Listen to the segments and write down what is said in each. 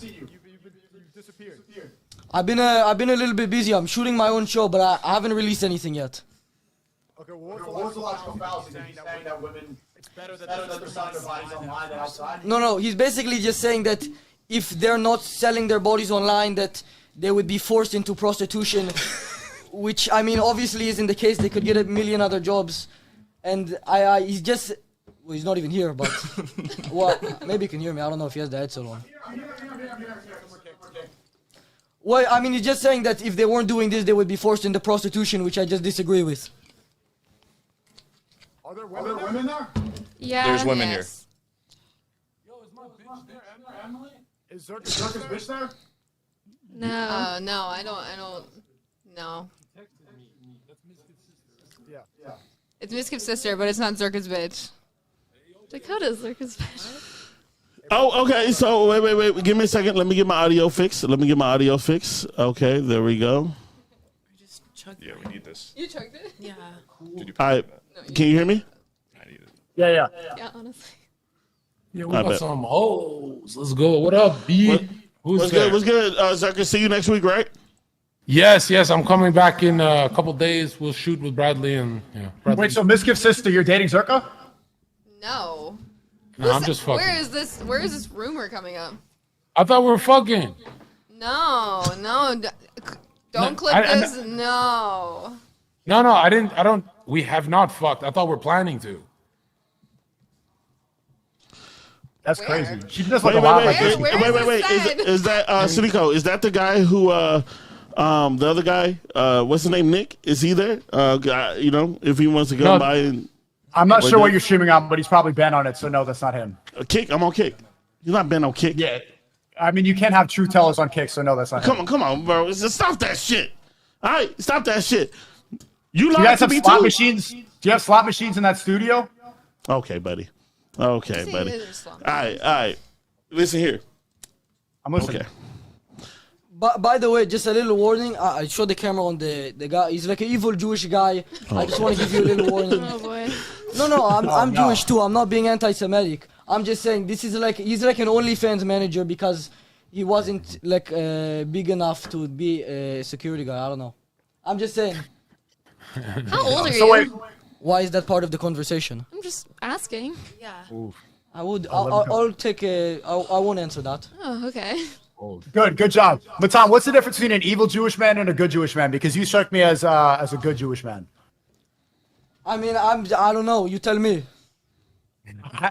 You've disappeared. I've been a little bit busy. I'm shooting my own show, but I haven't released anything yet. Okay, well, what's the logical fallacy? Saying that women, it's better that they're selling their bodies online than outside? No, he's basically just saying that if they're not selling their bodies online, that they would be forced into prostitution, which, I mean, obviously isn't the case. They could get a million other jobs. And he's just, well, he's not even here, but, well, maybe he can hear me. I don't know if he has the headset on. Well, I mean, he's just saying that if they weren't doing this, they would be forced into prostitution, which I just disagree with. Are there women there? Yeah. There's women here. Yo, is my bitch there, Emily? Is Zherka's bitch there? No. No, I don't. No. Yeah. It's Miskip's sister, but it's not Zherka's bitch. Dakota's Zherka's bitch. Oh, okay. So wait. Give me a second. Let me get my audio fixed. Okay, there we go. Yeah, we need this. You chugged it? Yeah. Did you All right. Can you hear me? I need it. Yeah. Yeah, honestly. Yeah, we got some hoes. Let's go. What up, B? What's good? Zherka, see you next week, right? Yes. I'm coming back in a couple days. We'll shoot with Bradley and Bradley. Wait, so Miskip's sister, you're dating Zherka? No. No, I'm just fucking. Where is this rumor coming up? I thought we were fucking. No. Don't click this. No. No, I don't. We have not fucked. I thought we're planning to. That's Where? crazy. She just like Wait. a lot Where is Wait. this Is that SNEAKO? Is that the guy who the other guy? What's his name? Nick? Is he there? You know, if he wants to go by and I'm not sure what you're streaming on, but he's probably been on it, so no, that's not him. Kick. I'm on Kick. He's not been on Kick. Yeah. I mean, you can't have true tellers on Kick, so no, that's not him. Come on, bro. Stop that shit. All right, stop that shit. You Do you lied guys to have me slot too. machines? Do you have slot machines in that studio? Okay, buddy. All right. Listen here. I'm listening. Okay. By the way, just a little warning. I showed the camera on the guy. He's like an evil Jewish guy. I just want to give you a little warning. Oh boy. No, I'm no. Jewish too. I'm not being anti-Semitic. I'm just saying this is like he's like an OnlyFans manager because he wasn't like big enough to be a security guy. I don't know. I'm just saying. How old are So you? wait, Why is that part of the conversation? I'm just asking. Yeah. I would. I'll take a. I won't answer that. Oh, okay. good job. Matan, what's the difference between an evil Jewish man and a good Jewish man? Because you struck me as a good Jewish man. I mean, I don't know. You tell me.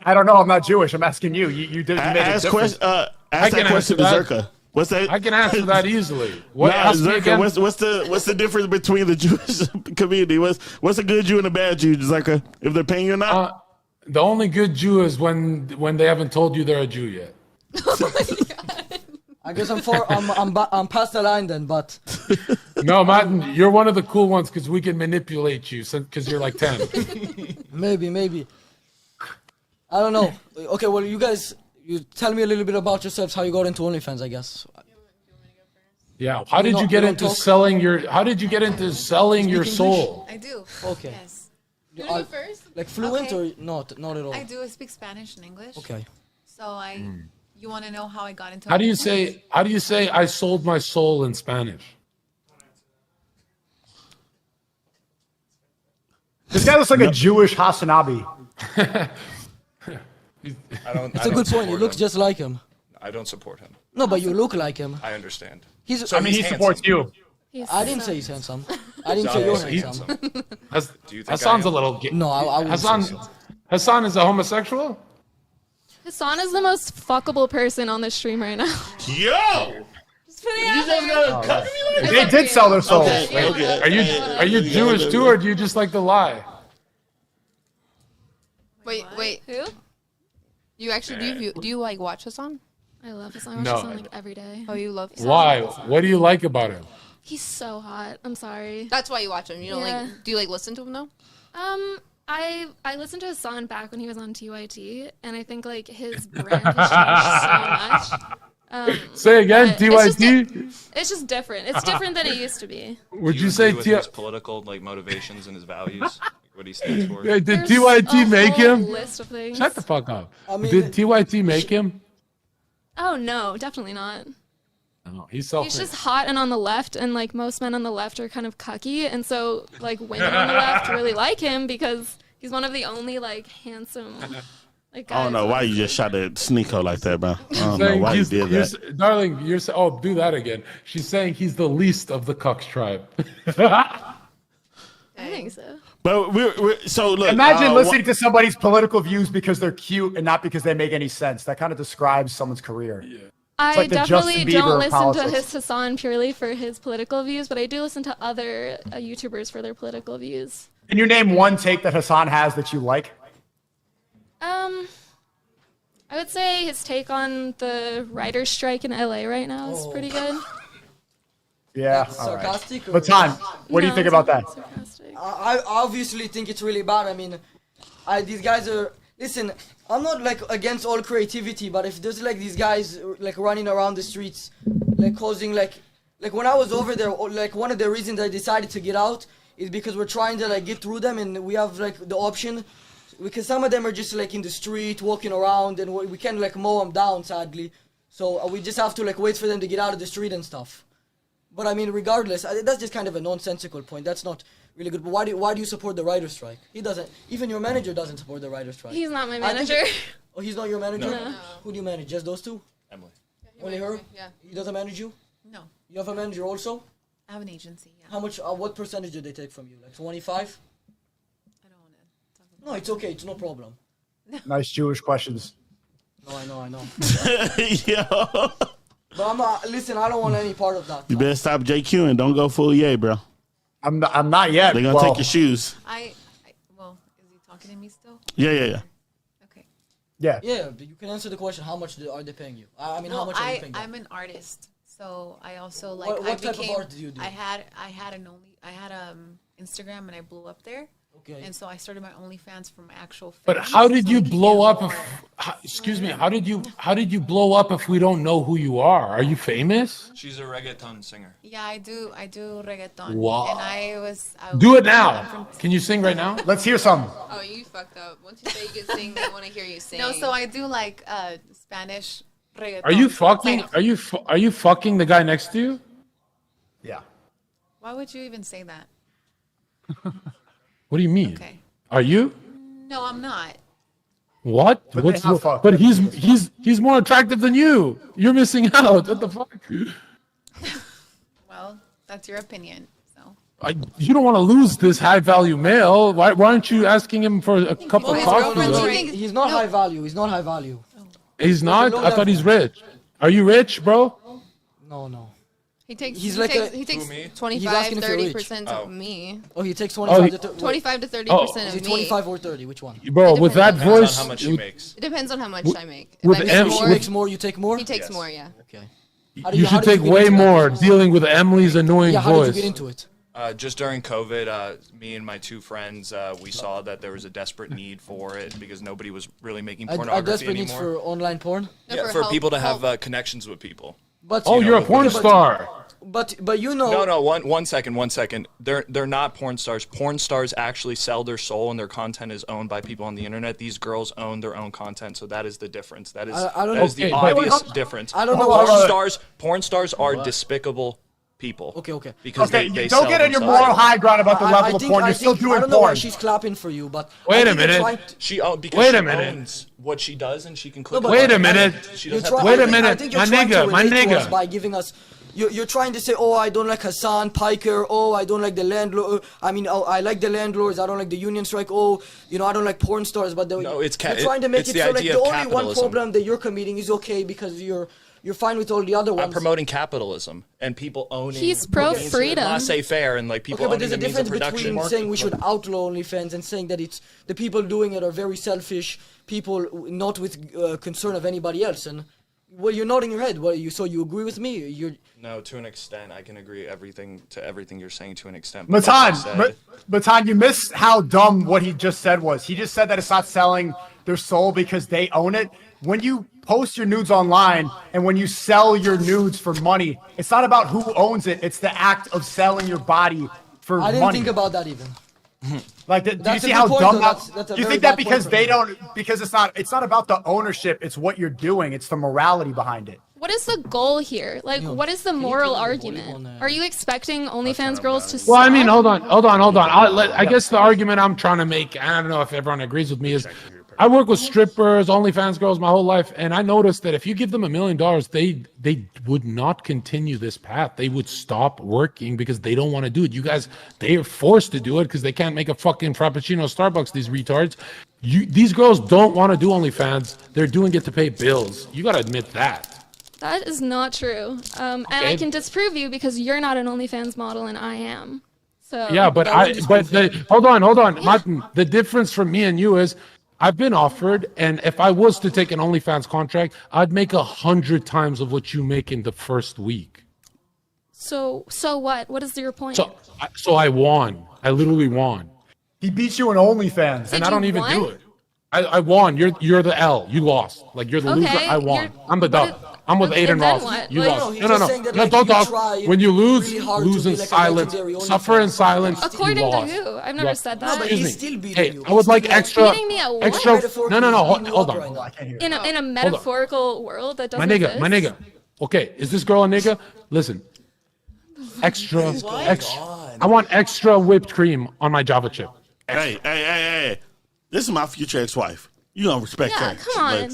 I don't know. I'm not Jewish. I'm asking you. You did. You made a Ask difference. that question to Zherka. What's that? I can answer that easily. What? Ask me Zherka, again. what's the difference between the Jewish community? What's a good Jew and a bad Jew, Zherka? If they're paying you or not? The only good Jew is when they haven't told you they're a Jew yet. I guess I'm past the line then, but No, Matan, you're one of the cool ones because we can manipulate you because you're like 10. maybe. I don't know. Okay, well, you guys, you tell me a little bit about yourselves, how you got into OnlyFans, I guess. Yeah. How did you get into selling your? How did you get into selling your soul? I do. Okay. Yes. You wanna go first? Like fluent Okay. or not at all? I do. I speak Spanish and English. Okay. So you want to know how I got into How do you OnlyFans? say I sold my soul in Spanish? This guy looks like a Jewish Hasanabi. It's a good point. He looks just like him. I don't support him. No, but you look like him. I understand. He's. I mean, he supports you. I didn't say he's handsome. I didn't say you're handsome. Do you think Hassan's I a am? little gay. No, I wouldn't Hassan, say so. Hassan is a homosexual? Hassan is the most fuckable person on the stream right now. Yo! Just putting it You out just there. gonna cut me like They did sell their souls. Okay. Are you Jewish too, or do you just like to lie? Wait. Who? You actually do you like watch Hassan? I love Hassan. I watch No. Hassan like every day. Oh, you love Hassan? Why? What do you like about him? He's so hot. I'm sorry. That's why you watch him. You don't Yeah. like? Do you like listen to him though? I listened to Hassan back when he was on TYT, and I think like his brand has changed so much. Say again, but TYT? It's just different. It's different than it used to be. Would Do you say agree with his political like motivations and his values, like, what he stands for? Did There's TYT a make whole him? list of things. Shut the fuck up. I mean- Did TYT make him? Oh no, definitely not. No, he's selfish. He's just hot and on the left, and like most men on the left are kind of cucky, and so like women on the left really like him because he's one of the only like handsome like guys. I don't know why you just shot at SNEAKO like that, bro. I don't know why you did that. Darling, oh, do that again. She's saying he's the least of the Cucks tribe. I think so. But so look. Imagine listening to somebody's political views because they're cute and not because they make any sense. That kind of describes someone's career. Yeah. I like the definitely Justin Bieber don't of listen politics. to his Hassan purely for his political views, but I do listen to other YouTubers for their political views. Can you name one take that Hassan has that you like? I would say his take on the writer's strike in LA right now is pretty good. Yeah. That's all right. sarcastic. Or- Matan, what do you No, think it's about not that? sarcastic. I obviously think it's really bad. I mean, these guys are. Listen, I'm not like against all creativity, but if there's like these guys like running around the streets, like causing like when I was over there, like one of the reasons I decided to get out is because we're trying to like get through them, and we have like the option because some of them are just like in the street walking around, and we can't like mow them down, sadly. So we just have to like wait for them to get out of the street and stuff. But I mean, regardless, that's just kind of a nonsensical point. That's not really good. But why do you support the writer's strike? He doesn't. Even your manager doesn't support the writer's strike. He's not my I think- manager. Oh, he's not your manager? No. Who do you manage? Just those two? Emily. Only her? Yeah. He doesn't manage you? No. You have a manager also? I have an agency. Yeah. How much? What percentage do they take from you? Like 25? I don't want to talk about No, it's okay. It's no problem. Nice Jewish questions. No, I know. Yo, But I'm not. Listen, I don't want any part of that. you better stop JQ and don't go full yay, bro. I'm not yet. They're gonna Well, take your shoes. well, is he talking to me still? Yeah. Okay. Yeah. Yeah, but you can answer the question. How much are they paying you? I mean, how Well, much are you paying them? I'm an artist, so I also like. What I type of became, art do you do? I had Instagram and I blew up there, Okay. and so I started my OnlyFans for my actual. But fans, how did so you I could blow get up? more. Excuse me. How did you blow up if we don't know who you are? Are you famous? She's a reggaeton singer. Yeah, I do reggaeton. Wow. And I was Do it I'm now. from- Can you sing right now? Let's hear some. Oh, you fucked up. Once you say you can sing, they want to hear you sing. No, so I do like Spanish reggaeton. Are you fucking? Like, Are you fucking the guy next to you? Yeah. why would you even say that? What do you mean? Okay. Are you? No, I'm not. What? But they have fucked. But he's more attractive than you. You're missing out. What the fuck? Well, that's your opinion. So. You don't want to lose this high value male. Why aren't you asking him for a cup Well, of his coffee? girlfriend's bro? right. He's not No. high value. He's not high value. He's not. low I thought level. he's rich. Are you rich, bro? No. he takes. He's he like takes, a- he takes Who, me? 25, asking if you're rich. 30% Oh. of me. Oh, he takes Oh, 25 he- to 25 to 30% Oh. Is of it me. 25 or 30? Which one? Bro, with that Depends voice, on how much he makes. It depends on how much I make. If with I make M- He more, makes more, you take more? he takes Yes. more, yeah. Okay. you should take way more dealing with Emily's annoying Yeah, how did you voice. get into it? Just during COVID, me and my two friends, we saw that there was a desperate need for it because nobody was really making A pornography desperate need anymore. for online porn? No, Yeah, for help- people to have help. connections with people. But Oh, you're a with- porn with- star. but you know No, one second. They're not porn stars. Porn stars actually sell their soul, and their content is owned by people on the internet. These girls own their own content, so that is the difference. That is I don't that know. is the Okay, but- obvious difference. I don't know Porn why- stars. Porn stars are despicable people. Okay. Because Okay, they don't sell get on your themselves. moral high ground about the level of porn. You're still I doing don't know why porn. she's clapping for you, but Wait I a think you're minute. trying to- She because Wait she a minute. owns what she does, and she can click. but- on Wait a it. minute. She You're doesn't try- have Wait to a I think- minute. I think you're My trying to nigga, my relate to us nigga. by giving us. You're trying to say, oh, I don't like Hassan Piker. Oh, I don't like the landlord. I mean, oh, I like the landlords. I don't like the union strike. Oh, I don't like porn stars. But No, it's you're trying to make it's it the so like idea the of only one capitalism. problem that you're committing is okay because you're fine with all the other ones. I'm promoting capitalism and people owning. He's pro the means- freedom. laissez-faire, and like people Okay, but owning there's the a means of difference production. between saying we should outlaw OnlyFans and saying that it's the people doing it are very selfish people, not with concern of anybody else. And well, you're nodding your head. So you agree with me? No, to an extent, I can agree everything you're saying to an extent. but like I said- Matan, you missed how dumb what he just said was. He just said that it's not selling their soul because they own it. When you post your nudes online and when you sell your nudes for money, it's not about who owns it. It's the act of selling your body for I didn't money. think about that even. Like, do you That's a see good how point, dumb though. that? That's a Do you very think that bad because point they from don't, because it's not about the ownership, it's what you're doing, it's the morality behind it. What is the goal here? Like, what is the moral argument? Are you expecting OnlyFans girls to sell? Well, I mean, hold on. I guess the argument I'm trying to make, and I don't know if everyone agrees with me, is I work with strippers, OnlyFans girls my whole life, and I noticed that if you give them $1 million, they would not continue this path. They would stop working because they don't want to do it. You guys, they are forced to do it because they can't make a fucking Frappuccino at Starbucks, these retards. These girls don't want to do OnlyFans. They're doing it to pay bills. You got to admit that. That is not true. And I can disprove you because you're not an OnlyFans model and I am. So Yeah, but hold on, Martin. The difference from me and you is I've been offered, and if I was to take an OnlyFans contract, I'd make 100 times of what you make in the first week. So what? What is your point? So I won. I literally won, He beats you in OnlyFans. and I you don't even won? do it. I won. You're the L. You lost. Like you're the loser. Okay, I won. you're- I'm the dub. I'm with Okay, Aiden then Ross. what? You Like- lost. he's No, just saying that, like, don't you talk. try When you lose, really hard lose to in be like a silence. legendary Suffer in OnlyFans. silence. According you to lost. who? I've never said that. but Excuse he's me. still beating Hey, you. I would like He's still extra. Beating me at what? Extra. Metaphorically, No. he's beating you Hold up on. right now. I can't hear. In a metaphorical world that doesn't My nigga, exist. my nigga. Okay, is this girl a nigga? Listen. Extra. I want extra whipped cream on my Java chip. Hey. This is my future ex-wife. You don't respect Yeah, her. come on. Like,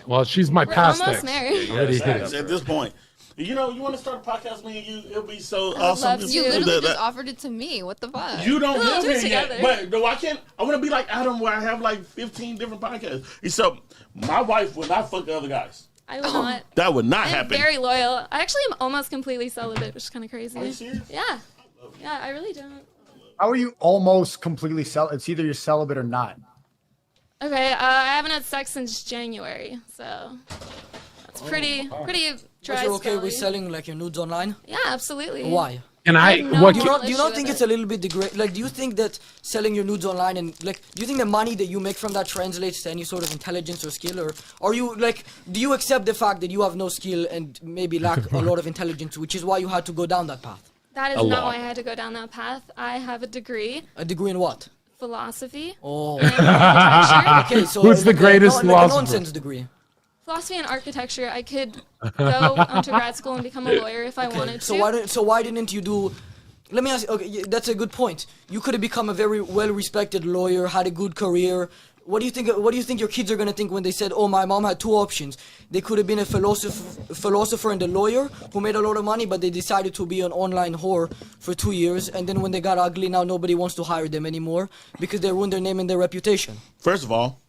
Well, she's my We're past almost ex. married. Already hit at it. this point. You know, you want to start a podcast, me and you? It'll be so awesome. love to. You Dude, literally just offered it to me. What the fuck? You don't We'll live do it here yet, together. but no, I can't. I want to be like Adam, where I have like 15 different podcasts. And so my wife would not fuck the other guys. I will not. That would not I'm happen. very loyal. I actually am almost completely celibate, which is kind of crazy. Are you serious? Yeah. Yeah, I really don't. How are you almost completely It's either you're celibate or not. Okay, I haven't had sex since January, so that's pretty dry But you're okay with spelling. selling like your nudes online? Yeah, absolutely. Why? And I I, have no what? Do you Real not, do you issue not with think it. it's a little bit degrading? Like, do you think that selling your nudes online and like, do you think the money that you make from that translates to any sort of intelligence or skill, or are you like, do you accept the fact that you have no skill and maybe lack a lot of intelligence, which is why you had to go down that path? That is A not lot. why I had to go down that path. I have a degree, A degree in what? philosophy, Oh, and architecture. okay. So Who's the like a greatest like a philosopher? nonsense degree. Philosophy and architecture. I could go onto grad school and become a lawyer if I wanted to. So why didn't you do? Let me ask. Okay, that's a good point. You could have become a very well-respected lawyer, had a good career. What do you think? What do you think your kids are gonna think when they said, "Oh, my mom had two options. They could have been a philosopher and a lawyer who made a lot of money, but they decided to be an online whore for 2 years, and then when they got ugly, now nobody wants to hire them anymore because they ruined their name and their reputation." First of all,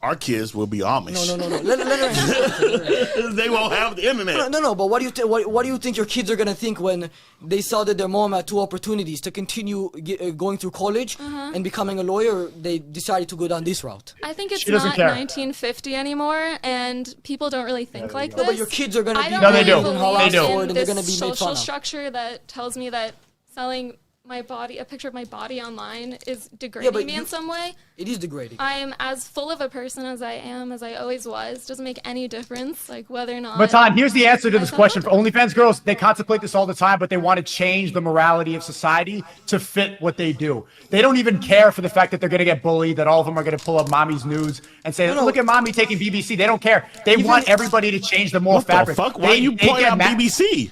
our kids will be Amish. No. Let her answer. They won't have the internet. No. But what do you think your kids are gonna think when they saw that their mom had two opportunities to continue going through college and becoming a lawyer? They decided to go down this route. I think it's She doesn't not care. 1950 anymore, and people don't really think like No, this. but your kids are gonna I be don't No, they really do. believe They do. and in they're this gonna be made social fun of. structure that tells me that selling my body, a picture of my body online, is Yeah, degrading but me you- in some way. It is degrading. I am as full of a person as I am, as I always was. Doesn't make any difference, like whether or not. Matan, here's the answer to this I question. For thought- OnlyFans girls, they contemplate this all the time, but they want to change the morality of society to fit what they do. They don't even care for the fact that they're going to get bullied, that all of them are going to pull up mommy's nudes and say, No. look at mommy taking BBC. They don't care. They want everybody to change the moral What fabric. the fuck? Why are you they pointing get out mad- BBC?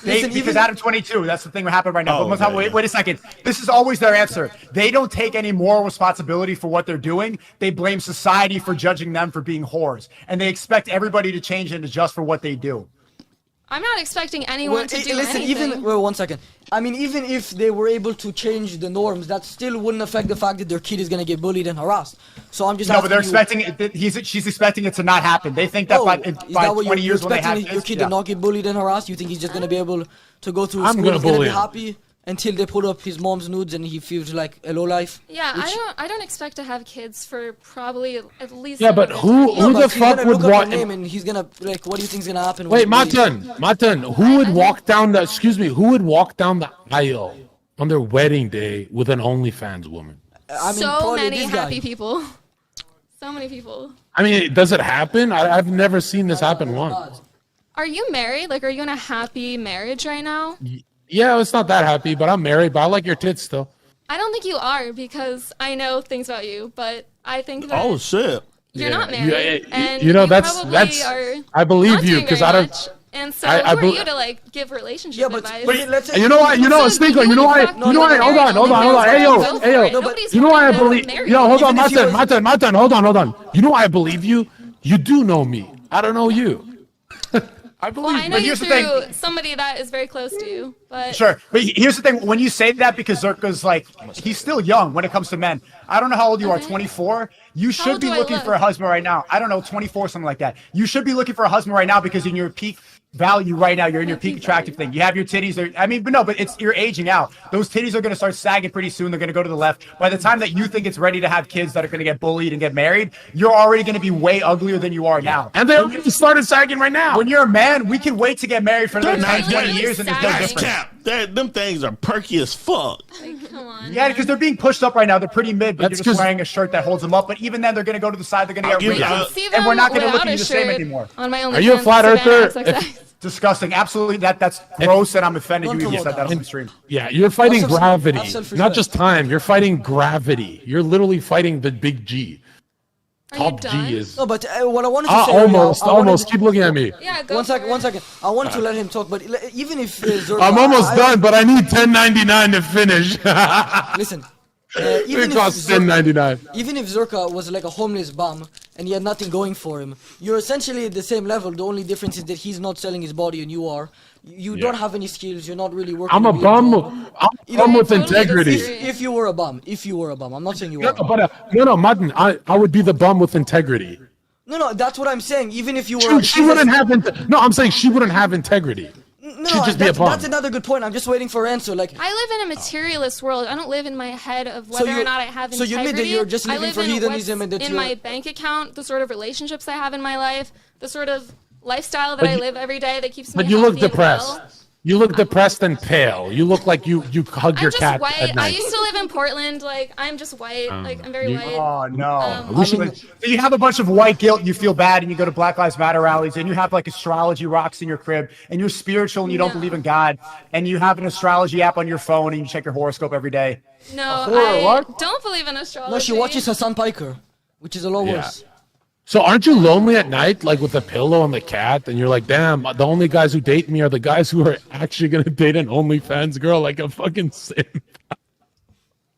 Listen, because even- Adam 22, that's the thing that happened right now. Oh, But Matan, okay, wait a second. This is always their answer. They don't take any moral responsibility for what they're doing. They blame society for judging them for being whores. And they expect everybody to change and adjust for what they do. I'm not expecting anyone to do listen, anything. well, 1 second. I mean, even if they were able to change the norms, that still wouldn't affect the fact that their kid is gonna get bullied and harassed. So I'm just No, but they're asking expecting it. She's expecting it to not happen. They think that Oh, by is 20 you're years when they expecting have your kids, kid yeah. to not get bullied and harassed? You think he's just gonna be able to go through I'm school? gonna He's gonna bully be him. happy until they put up his mom's nudes and he feels like a low life. Yeah, I don't expect to have kids for probably at least. Yeah, but another who 10 years. the But he's fuck gonna would look up want? her name and he's gonna like, what do you think's gonna happen? when Wait, he bullies? Matan, who would walk down the? Excuse me, who would walk down the aisle on their wedding day with an OnlyFans woman? I mean, So probably many this guy. happy people. So many people. I mean, does it happen? I've never seen this happen once. Are you married? Like, are you in a happy marriage right now? Yeah, it's not that happy, but I'm married. But I like your tits still. I don't think you are because I know things about you, but I think that Oh shit! you're not married. And that's I believe you because I don't. Much, and so I who are you to like give relationship advice? let's say You know what? SNEAKO. You know why? Hold on. Hey yo. You know why I believe? Yo, hold on, Matan. Hold on. You know why I believe you? You do know me. I don't know you. I believe. Well, I know you here's the thing. through somebody that is very close to you, but Sure, but here's the thing: when you say that, because Zherka's like, he's still young when it comes to men. I don't know how old you are, 24. You should old be do I looking look? for a husband right now. I don't know, 24, something like that. You should be looking for a husband right now because in your peak value right now, you're in your peak attractive thing. You have your titties. But you're aging out. Those titties are going to start sagging pretty soon. They're going to go to the left. By the time that you think it's ready to have kids that are going to get bullied and get married, you're already going to be way uglier than you are now. And they already started sagging right now. When you're a man, we can wait to get married for another 9, 20 years and there's no sagging. difference. Cap. Them things are perky as fuck. like, come on. Yeah, because they're being pushed up right now. They're pretty mid, but That's you're just 'cause- wearing a shirt that holds them up. But even then, they're going to go to the side. They're going to get give wrinkles. you- I see And them we're not going to look without at you a the same shirt anymore. On my Are you a OnlyFans, flat earther? Savannah XXX. Disgusting. Absolutely. That's gross, and I'm offended Don't you even promote said that that. on the stream. Yeah, you're fighting Have gravity, self-respect. not just time. You're fighting gravity. You're literally fighting the big G. Are you Top done? G is. No, but what I wanted to say. Almost. Keep looking at me. Yeah, go One for it. second. I wanted to let him talk, but even if Zherka, I'm almost done, but I need 10.99 to finish. Listen, It even costs if 10.99. even if Zherka was like a homeless bum and he had nothing going for him, you're essentially at the same level. The only difference is that he's not selling his body and you are. You don't have any skills. You're not really working. I'm a real bum. job. I'm a bum with totally integrity. disagree. If you were a bum, I'm not saying you No, are. but no, Matan. I would be the bum with integrity. No, that's what I'm saying. Even if you were, She wouldn't have. No, I'm saying she wouldn't have integrity. No, she'd just be a bum. that's another good point. I'm just waiting for her answer. Like, I live in a materialist world. I don't live in my head of So whether you- or not I have so integrity. you admit that you're just I living live for in hedonism what's and that in you're- my bank account, the sort of relationships I have in my life, the sort of lifestyle that I live every day that keeps me But you look healthy and depressed. well. You look depressed and pale. You look like you hug I'm your just cat white. at I night. used to live in Portland. Like, I'm just white. Like, I'm very white. Oh, no. We should- So you have a bunch of white guilt, and you feel bad, and you go to Black Lives Matter rallies, and you have like astrology rocks in your crib, and you're spiritual, and you don't No. believe in God, and you have an astrology app on your phone, and you check your horoscope every day. No, horror, I what? don't believe in astrology. no, she watches Hassan Piker, which is a lot worse. So aren't you lonely at night, like with the pillow and the cat, and you're like, damn, the only guys who date me are the guys who are actually gonna date an OnlyFans girl, like a fucking simp.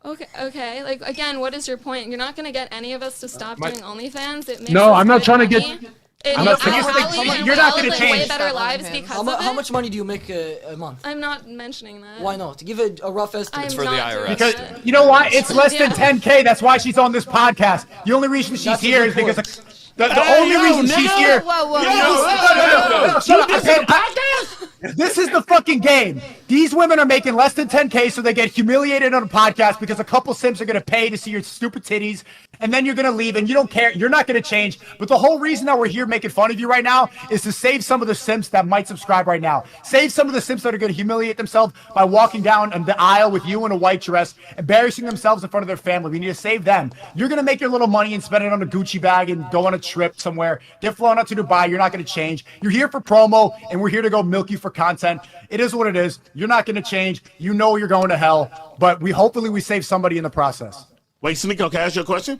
Okay. Like, again, what is your point? You're not gonna get any of us to stop doing OnlyFans. It makes No, us I'm not good trying to money. get- It I'm makes not- our you're value and you're not we all gonna live change. way better Stop lives OnlyFans. because of it. How much money do you make a month? I'm not mentioning that. Why not? Give it a rough estimate. I'm for the not doing IRS. Because that. you know why? It's less than Yeah. 10K. That's why she's on this podcast. The only reason she's That's a here good is because point. the only reason she's here. Whoa. No, shut up. This is the fucking game. These women are making less than 10K, so they get humiliated on a podcast because a couple simps are going to pay to see your stupid titties, and then you're going to leave, and you don't care. You're not going to change. But the whole reason that we're here making fun of you right now is to save some of the simps that might subscribe right now. Save some of the simps that are going to humiliate themselves by walking down the aisle with you in a white dress, embarrassing themselves in front of their family. We need to save them. You're going to make your little money and spend it on a Gucci bag and go on a trip somewhere. Get flown out to Dubai. You're not going to change. You're here for promo, and we're here to go milk you for content. It is what it is. You're not going to change. You know you're going to hell, but hopefully we save somebody in the process. Wait, SNEAKO, can I ask you a question?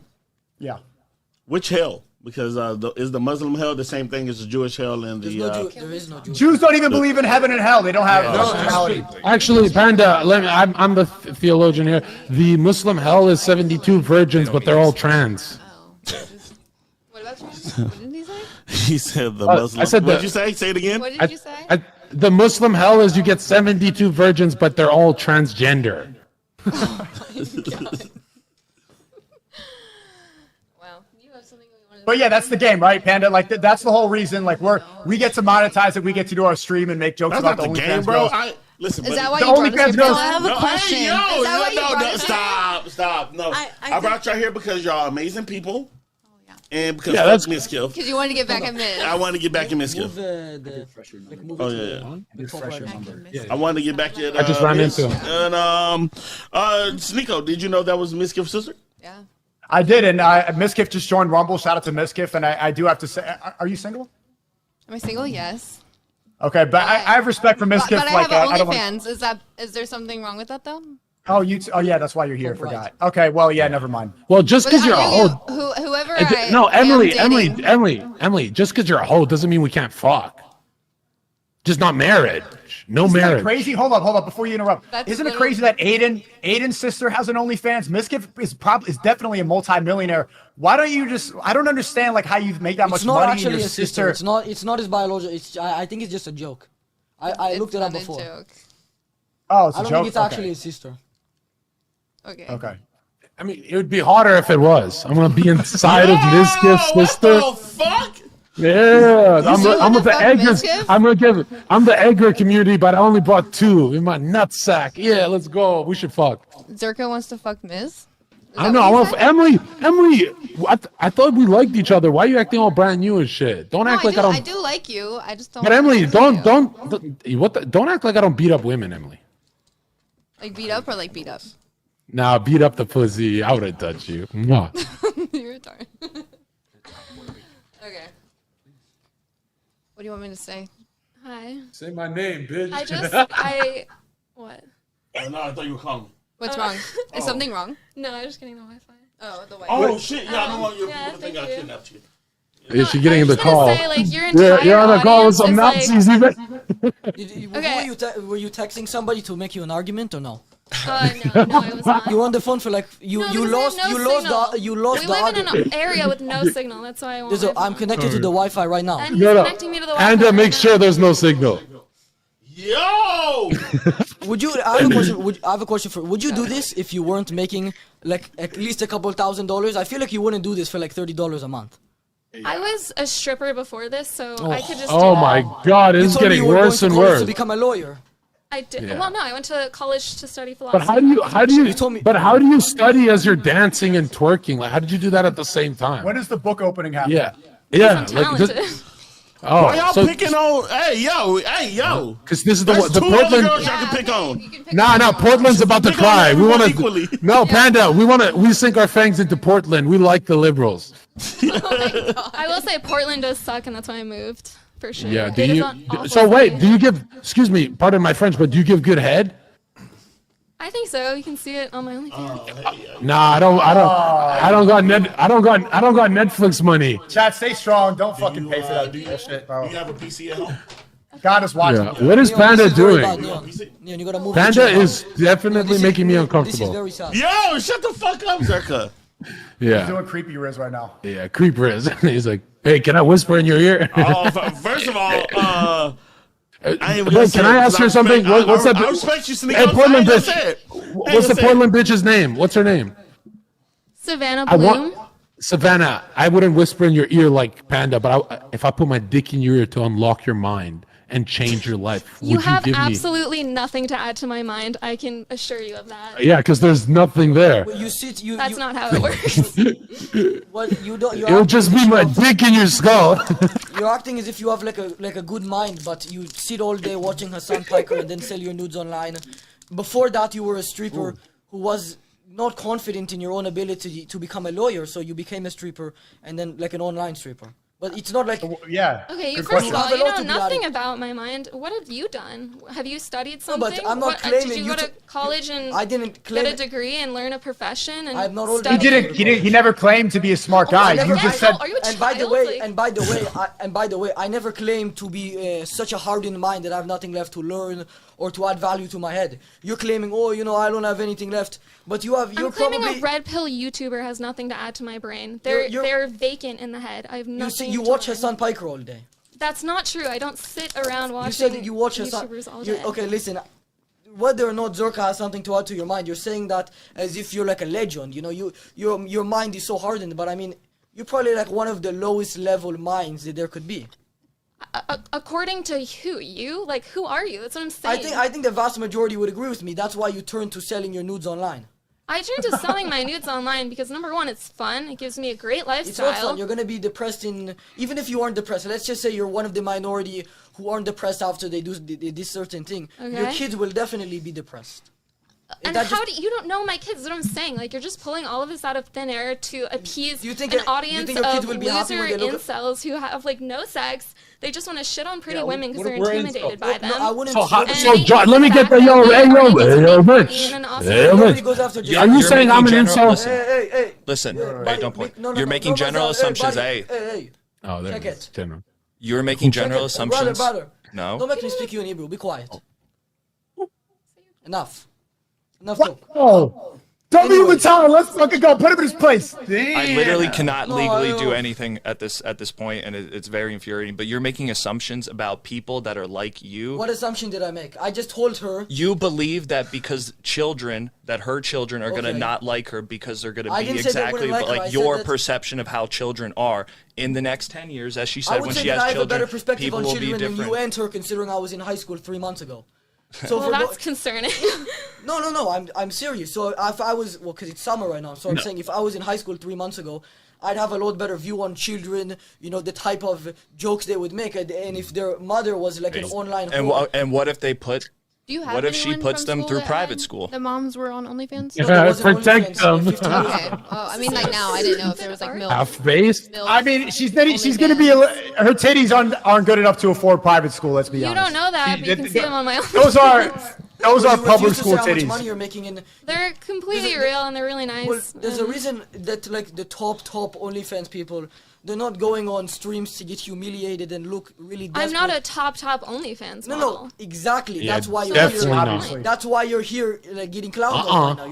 Yeah. Which hell? Because is the Muslim hell the same thing as the Jewish hell and There's the? no Jew, there is no Jew. Jews don't even believe in heaven and hell. They don't have personality. Actually, Panda, I'm the theologian here. The Muslim hell is 72 virgins, but they're all trans. What about you? What did he say? He said the Muslim. I said What'd the- you say? Say it again. What did you say? The Muslim hell is you get 72 virgins, but they're all transgender. Wow. You have something you want to But yeah, that's the game, right, Panda? Like that's the whole reason. Like we get to monetize it. We get to do our stream and make jokes That's about not the the game, OnlyFans bro. girls. Listen, Is but that why The you brought us OnlyFans here? girls- I have a question. Hey, Is that why you brought us here? stop. No, I brought y'all here because y'all amazing people, and because Yeah, that's- Miskiff. Because you wanted to get back in this. I wanted to get back in Move Miskiff. move Oh it to yeah, the top right. I wanted to get back in. I just ran Miss. into him. And SNEAKO, did you know that was Miskiff's sister? Yeah. I did, and Miskiff just joined Rumble. Shout out to Miskiff, and I do have to say, are you single? Am I single? Yes. Okay, but I have respect for Miskiff. But I like have I don't want. OnlyFans. Is there something wrong with that though? Oh, oh yeah, that's why you're here. Forgot. Okay, well, yeah, never mind. Well, just because you're a hoe. Whoever No, am Emily, dating- just because you're a hoe doesn't mean we can't fuck. Just not marriage. No Isn't marriage. that crazy? Hold up, before you interrupt. That's Isn't it literally- crazy that Aiden's sister has an OnlyFans? Miskiff is definitely a multi-millionaire. Why don't you just? I don't understand like how you make that much It's not money and actually your his sister. sister. It's not his biological. I think it's just a joke. I looked it up not a before. joke. Oh, it's a I don't joke. think it's actually his sister. Okay. Okay. I mean, it would be hotter if it was. I'm gonna be inside of Miskiff's What sister. the fuck? Yeah, I'm with the fuck Edgar. Miskiff? I'm the Edgar community, but I only brought 2 in my nutsack. Yeah, let's go. We should fuck. Zherka wants to fuck Miz? I don't know. I want Emily. I thought we liked each other. Why are you acting all brand new as shit? Don't act like I don't. I do like you. I just don't. But Emily, like you. don't act like I don't beat up women, Emily. Like beat up or like beat up? Nah, beat up the pussy. I wouldn't touch you. Mwah. You're a retard. Okay. What do you want me to say? Hi. Say my name, bitch. What? No, I thought you were calling me. What's wrong? Is something wrong? No, I'm just getting the Wi-Fi. Oh, the way. Oh shit! Yeah, I don't want your yeah, people to think I thank you. kidnapped you. Is she getting I the was just gonna call? say, like, your entire You're on a call with some audience is, Nazis. like- Even. Okay. Were you texting somebody to make you an argument or no? No, I was not. You were on the phone for like you No, because I have no signal. We the live in audio. an area with no signal. That's why I want. I'm connected to the Wi-Fi right now. And he's No. connecting me to the Wi-Fi. And right make now. sure there's no signal. Yo! Would you? I have a question. I have a question for. Would you do this if you weren't making like at least a couple $1,000s? I feel like you wouldn't do this for like $30 a month. I was a stripper before this, so I could just. Oh do my that. God, You it's told me getting you were going worse to and college worse. to become a lawyer. I did. Yeah. Well, no, I went to college to study philosophy. But how do you told me- but how do you study as you're dancing and twerking? Like, how did you do that at the same time? When is the book opening happen? Yeah. I'm Like, talented. Why y'all so picking on? Hey yo! because this is the There's the two other Portland. girls y'all can pick on. Nah, Portland's about to Pick on cry. We everyone want equally. to. No, Panda. We sink our fangs into Portland. We like the liberals. I will say Portland does suck, and that's why I moved for sure. Yeah. Do It is you? an awful So wait. city. Do you give? Excuse me. Pardon my French, but do you give good head? I think so. You can see it on my OnlyFans. Nah, I don't got Netflix money. Chat, stay strong. Don't fucking pay for that Do you bullshit, bro. have a PC at home? God is watching. Yeah. What is Panda This is very doing? bad, Neon. Neon, you gotta move Panda the chair. is definitely This is- making me This is uncomfortable. very sad. Yo, shut the fuck up, Zherka. Yeah. Doing creepy Riz right now. Yeah. Creeper is. He's like, hey, can I whisper in your ear? Oh, first of all, I ain't even Wait, gonna say can I it, ask 'cause her something? What's that? I respect you, Sneako. Hey, Portland I ain't bitch. gonna say it. What's the Portland bitch's name? What's her name? Savannah I Bloom. want Savannah. I wouldn't whisper in your ear like Panda, but if I put my dick in your ear to unlock your mind and change your life, would You have give me? absolutely nothing to add to my mind. I can assure you of that. Yeah, because there's nothing there. You sit. That's not how it works. What you don't. It'll just be my dick in your skull. You're acting as if you have like a good mind, but you sit all day watching Hassan Piker and then sell your nudes online. Before that, you were a stripper who was not confident in your own ability to become a lawyer, so you became a stripper and then like an online stripper. But it's not like Yeah. Okay, Good first of question. all, You have a you lot know to be nothing added. about my mind. What have you done? Have you studied No, something? but I'm not What, claiming did you you go to t- college and I didn't claim get a it. degree and learn a profession and I'm not old study? enough. He didn't. He never claimed to be a smart guy. never- You just Yeah, said. are you a And by the child? way, Like- and by the way, I never claimed to be such a hardened mind that I have nothing left to learn or to add value to my head. You're claiming, oh, I don't have anything left, but you have. You're I'm claiming probably. a red pill YouTuber has nothing to add to my brain. They're vacant in the head. I have nothing. You to watch learn. Hassan Piker all day. That's not true. I don't sit around watching. You said you watch Hassan. YouTubers all day. Okay, listen. Whether or not Zherka has something to add to your mind, you're saying that as if you're like a legend. Your mind is so hardened, but I mean, you're probably like one of the lowest level minds that there could be. According to who? You? Like, who are you? That's what I'm saying. I think the vast majority would agree with me. That's why you turn to selling your nudes online. I turn to selling my nudes online because number one, it's fun. It gives me a great It's lifestyle. not fun. You're gonna be depressed even if you aren't depressed. Let's just say you're one of the minority who aren't depressed after they do this certain thing. Your Okay. kids will definitely be depressed. And that how just- do you don't know my kids? That's what I'm saying. Like, you're just pulling all of this out of thin air to appease Do you think an your- do you audience think your kids of will be happy loser when they look at- incels who have like no sex, They just want to shit on pretty Yeah, women because they're we're in- intimidated by them. No, I wouldn't. So John, let me get the yo, Rich. Nobody goes after Are you saying I'm an insult? Hey. Listen, buddy, don't point. no, You're making no, general hey, assumptions. buddy, Hey, hey. Oh, there Check it is. it. General. you're making general Brother, assumptions. brother. No. Don't make me speak you in Hebrew. Be quiet. Enough. Enough talk. Oh. W Anyway. Matan, let's fucking go. Put him in his place. I literally cannot No, legally do I- anything at this point, and it's very infuriating. But you're making assumptions about people that are like you. What assumption did I make? I just told her. You believe that because her children are gonna Okay. not like her because they're gonna I be didn't say they exactly wouldn't like her. I like said your that- perception of how children are in the next 10 years, as she I said would when say she that has I have a better children. perspective People on will be children than different. you and her, considering I was in high school 3 months ago. So Well, for that's concerning. no, I'm serious. So if I was, well, because it's summer right now, so I'm saying if I was in high school 3 months ago, I'd have a lot better view on children, you know, the type of jokes they would make, and if their mother was like an online whore. And what if they put? Do you have What if she anyone puts from them school through that private had school? The moms were on OnlyFans? No, there wasn't Protect OnlyFans, them. 15 years Okay. ago. Oh, I mean, like now, I didn't know if there was like milk. Half base. I mean, she's gonna be her titties aren't good enough to afford private school. Let's be You honest. don't know that, but you can see them on my Those are Well, you public refuse to school say how much money titties. you're making in. They're completely There's a- real and they're really nice. Well, there's a and- reason that like the top OnlyFans people, they're not going on streams to get humiliated and look really desperate. I'm not a top OnlyFans No, model. no, exactly. Yeah, that's why you're definitely here. not. That's why you're here, like getting clowned on right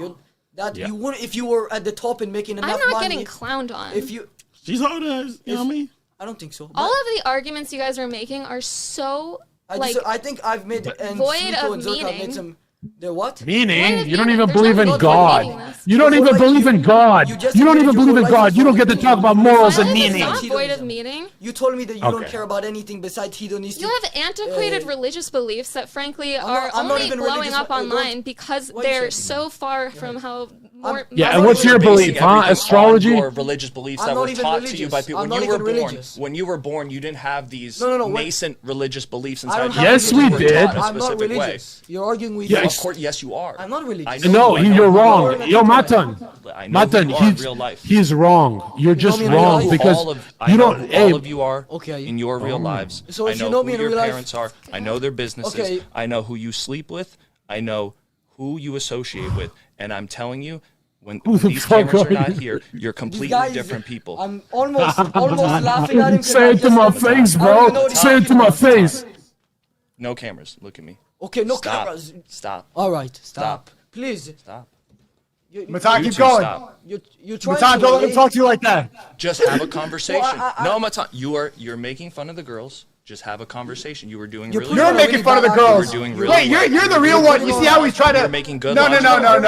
now. You wouldn't if you were at the top and making enough I'm not money. getting clowned on. If you, She's hard as, you know what I mean? I don't think so. All of the arguments you guys are making are so I think I've made and void SNEAKO of and Zherka meaning. made some. They're what? What Meaning, if you don't you- even there's believe in nothing God. meaningless. You don't even believe in God. You just You don't admitted even your believe in whole God. life You don't is get to wrong. talk about morals My and life is meaning. not void of Hedonism. meaning. You told me that you don't Okay. care about anything besides hedonistic. You have antiquated religious beliefs that, frankly, I'm are not only even blowing religious, up but don't- online because Wait a they're second. so far from how more. Yeah, I'm and not what's even your Basing belief, huh? everything on Astrology? Your religious beliefs I'm that not were even taught to you by religious. people. I'm When not you were even born, religious. when you were born, you didn't have these No, wait. nascent religious beliefs I inside don't you. have Yes, religion. we did. In a I'm not specific way. religious. You're arguing with Yeah, me. Of course, yes, you are. I'm not religious. I know No, you are. you're You're wrong. an Yo, anti-Semite. Matan. I know Matan, who you are in real life. he's wrong. You're just me in real wrong life? because I you know don't. who Hey, all of you are Okay. in your real lives. So I if you know know who me in your real life- parents are. I know their businesses. Okay. I know who you sleep with. I know who you associate with. And I'm telling you, when the these fuck cameras are are not you? here, you're These completely guys- different people. I'm almost laughing at him. 'cause say I it to just my said- face, I don't even know bro. what he's Say it to talking my about. face. No cameras. Look at me. Okay, no Stop. cameras. Stop. All right, stop. Stop. Please. Stop. Matan, You keep two going. stop. You're trying Matan, to don't let him relate- talk to you like that. Just have a conversation. Well, I- No, Matan, you're making fun of the girls. Just have a conversation. You were doing You're really putting You're well. making fun of the really bad girls. actors. You're doing really Wait, well. you're the real one. You see how he's trying to? You're making good No, logical no.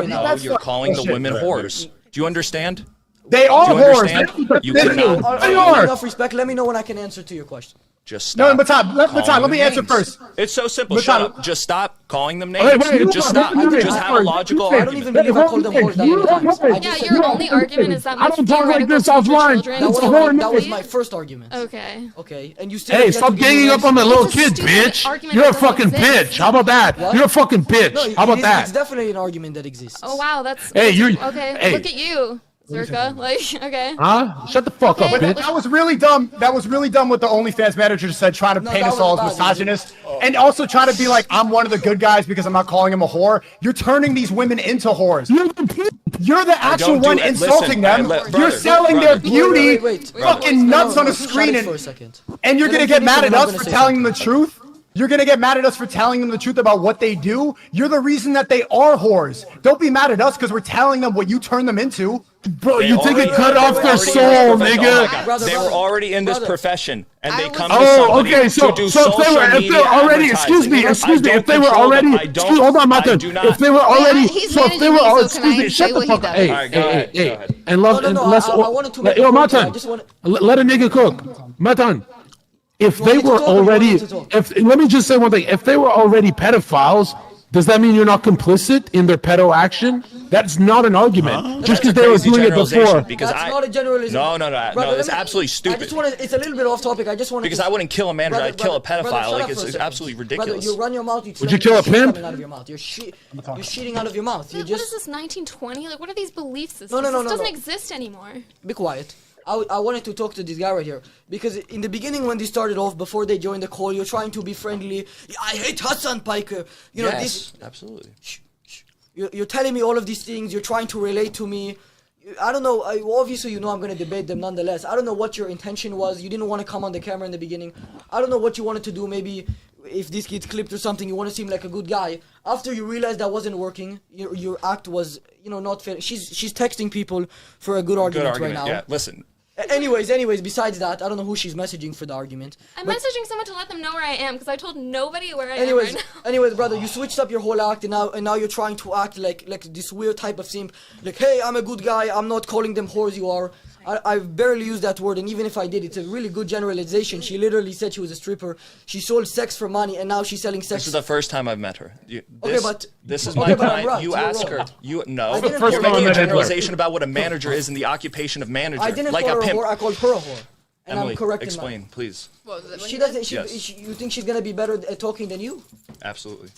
No, That's you're calling the bullshit. women whores. Do you understand? They are Do you whores. understand? You They cannot. They With are. enough respect, let me know when I can answer to your question. Just No, stop. Matan, let calling me them answer names. first. It's so simple. Matan- Shut up. Just stop calling them names. Wait, just wait, stop. wait, Just have a logical I don't even argument. believe I called them whores that many times. I Yeah, just said your no. only argument is that I much don't talk like theoretical this to teach offline. children. That It's was, horrible. that was my first argument. Okay. Okay, and you still. Hey, have yet stop to give me ganging an up on the answer. little It's a kid, stupid bitch. argument You're a that doesn't fucking exist. bitch. How about that? What? You're a fucking bitch. No, How about It's that? definitely an argument that exists. Oh wow, that's Hey, you're. okay. Hey. Look at you, Zherka. Like, okay. Huh? Shut the fuck up, Okay, bitch. That was really dumb. That was really dumb what the OnlyFans manager said, trying to No, paint that us all was as bad. misogynist, and also trying to be like, I'm one of the good guys because I'm not calling him a whore. You're turning these women into whores. You're the pimp. You're the actual don't do one it. insulting Listen, them. brother, You're selling their brother. beauty, Wait. fucking nuts on a Shut screen, it for a and second. you're Let gonna him get finish mad and at I'm us gonna for say telling them the something. truth. You're gonna get mad at us for telling them the truth about what they do. You're the reason that they are whores. Don't be mad at us because we're telling them what you turn them into. Bro, They you think it already- cut they off were their already in this soul, profession. nigga. Oh my God. Brother, They were brother, already in this brother. profession, and they I come was- to Oh, somebody okay. So, to do so if they social were, if media they're already, advertising. excuse me, I if they don't were control them. already, I don't- excuse, hold on, I Matan. do not. If they were Wait, already, he's so if they managing were me, all, so excuse can I me, shut say the what he fuck up. does? Hey, All right, go ahead, go hey, ahead. and love, No, and I wanted to make yo, a point. Matan, I just want- let a nigga cook. Matan, if You they want me to were talk or you want already, me to talk? let me just say one thing. If they were already pedophiles, does that mean you're not complicit in their pedo action? That's not an argument. Just because That's a they were crazy doing it generalization before. because That's I- not a generalization. No, Brother, it's let me- absolutely I stupid. just want to. It's a little bit off topic. I just want to. Because I wouldn't kill a manager, I'd kill a pedophile. Like, it's absolutely ridiculous. Brother, you run your mouth. Would you kill a shit pimp? coming out of your mouth. You're shitting out of your mouth. You What is just this 1920? Like, what are these belief systems? No, This doesn't no. exist anymore. be quiet. I wanted to talk to this guy right here because in the beginning when they started off, before they joined the call, you're trying to be friendly. I hate Hassan Piker. You know this. Absolutely. You're telling me all of these things. You're trying to relate to me. I don't know. Obviously, you know I'm going to debate them nonetheless. I don't know what your intention was. You didn't want to come on the camera in the beginning. I don't know what you wanted to do. Maybe if this gets clipped or something, you want to seem like a good guy. After you realized that wasn't working, your act was, not fair. She's texting people for a good argument right now. Yeah, listen. Anyways, besides that, I don't know who she's messaging for the argument. I'm messaging someone to let them know where I am because I told nobody where I am right now. Anyways, brother, you switched up your whole act and now you're trying to act like this weird type of simp. Like, hey, I'm a good guy. I'm not calling them whores. You are. I've barely used that word, and even if I did, it's a really good generalization. She literally said she was a stripper. She sold sex for money, and now she's selling sex. This is the first time I've met her. This is okay, my but I'm client. right. You You're ask wrong. her. You're first time I making a met generalization about what a manager is in the occupation of manager. I didn't like call her a a pimp. whore. I called her a whore. And Emily, I'm correct explain, please. What was it? She doesn't. Yes. You think she's gonna be better at talking than you? Absolutely.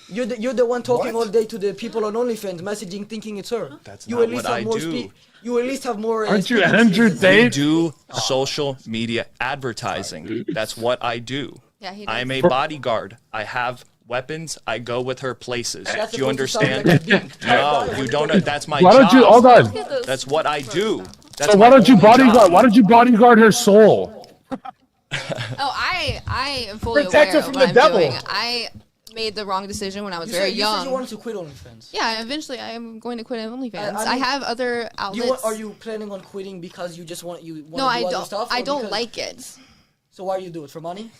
You're the one talking all day to the people on OnlyFans, messaging, thinking it's her. That's you not at least what have I more do. You at least have more. Aren't you speaking Andrew skills. We Tate? do social media advertising. That's what I do. Yeah, he I am does. a bodyguard. I have weapons. I go with her places. That's Do you supposed to sound understand? like a dick. No, you don't. That's my Why job. don't you? Hold on. Look at those That's what I do. That's So my why don't you only bodyguard? job. Why don't you bodyguard her soul? Oh, I am fully Protect her aware from of what the I'm devil. doing. I made the wrong decision when I was very You said young. you wanted to quit OnlyFans. Yeah, eventually I am going to quit OnlyFans. I I mean, have other outlets. Are you planning on quitting because you just want to No, do I other don't. stuff? I or don't because- like it. So why do you do it for money?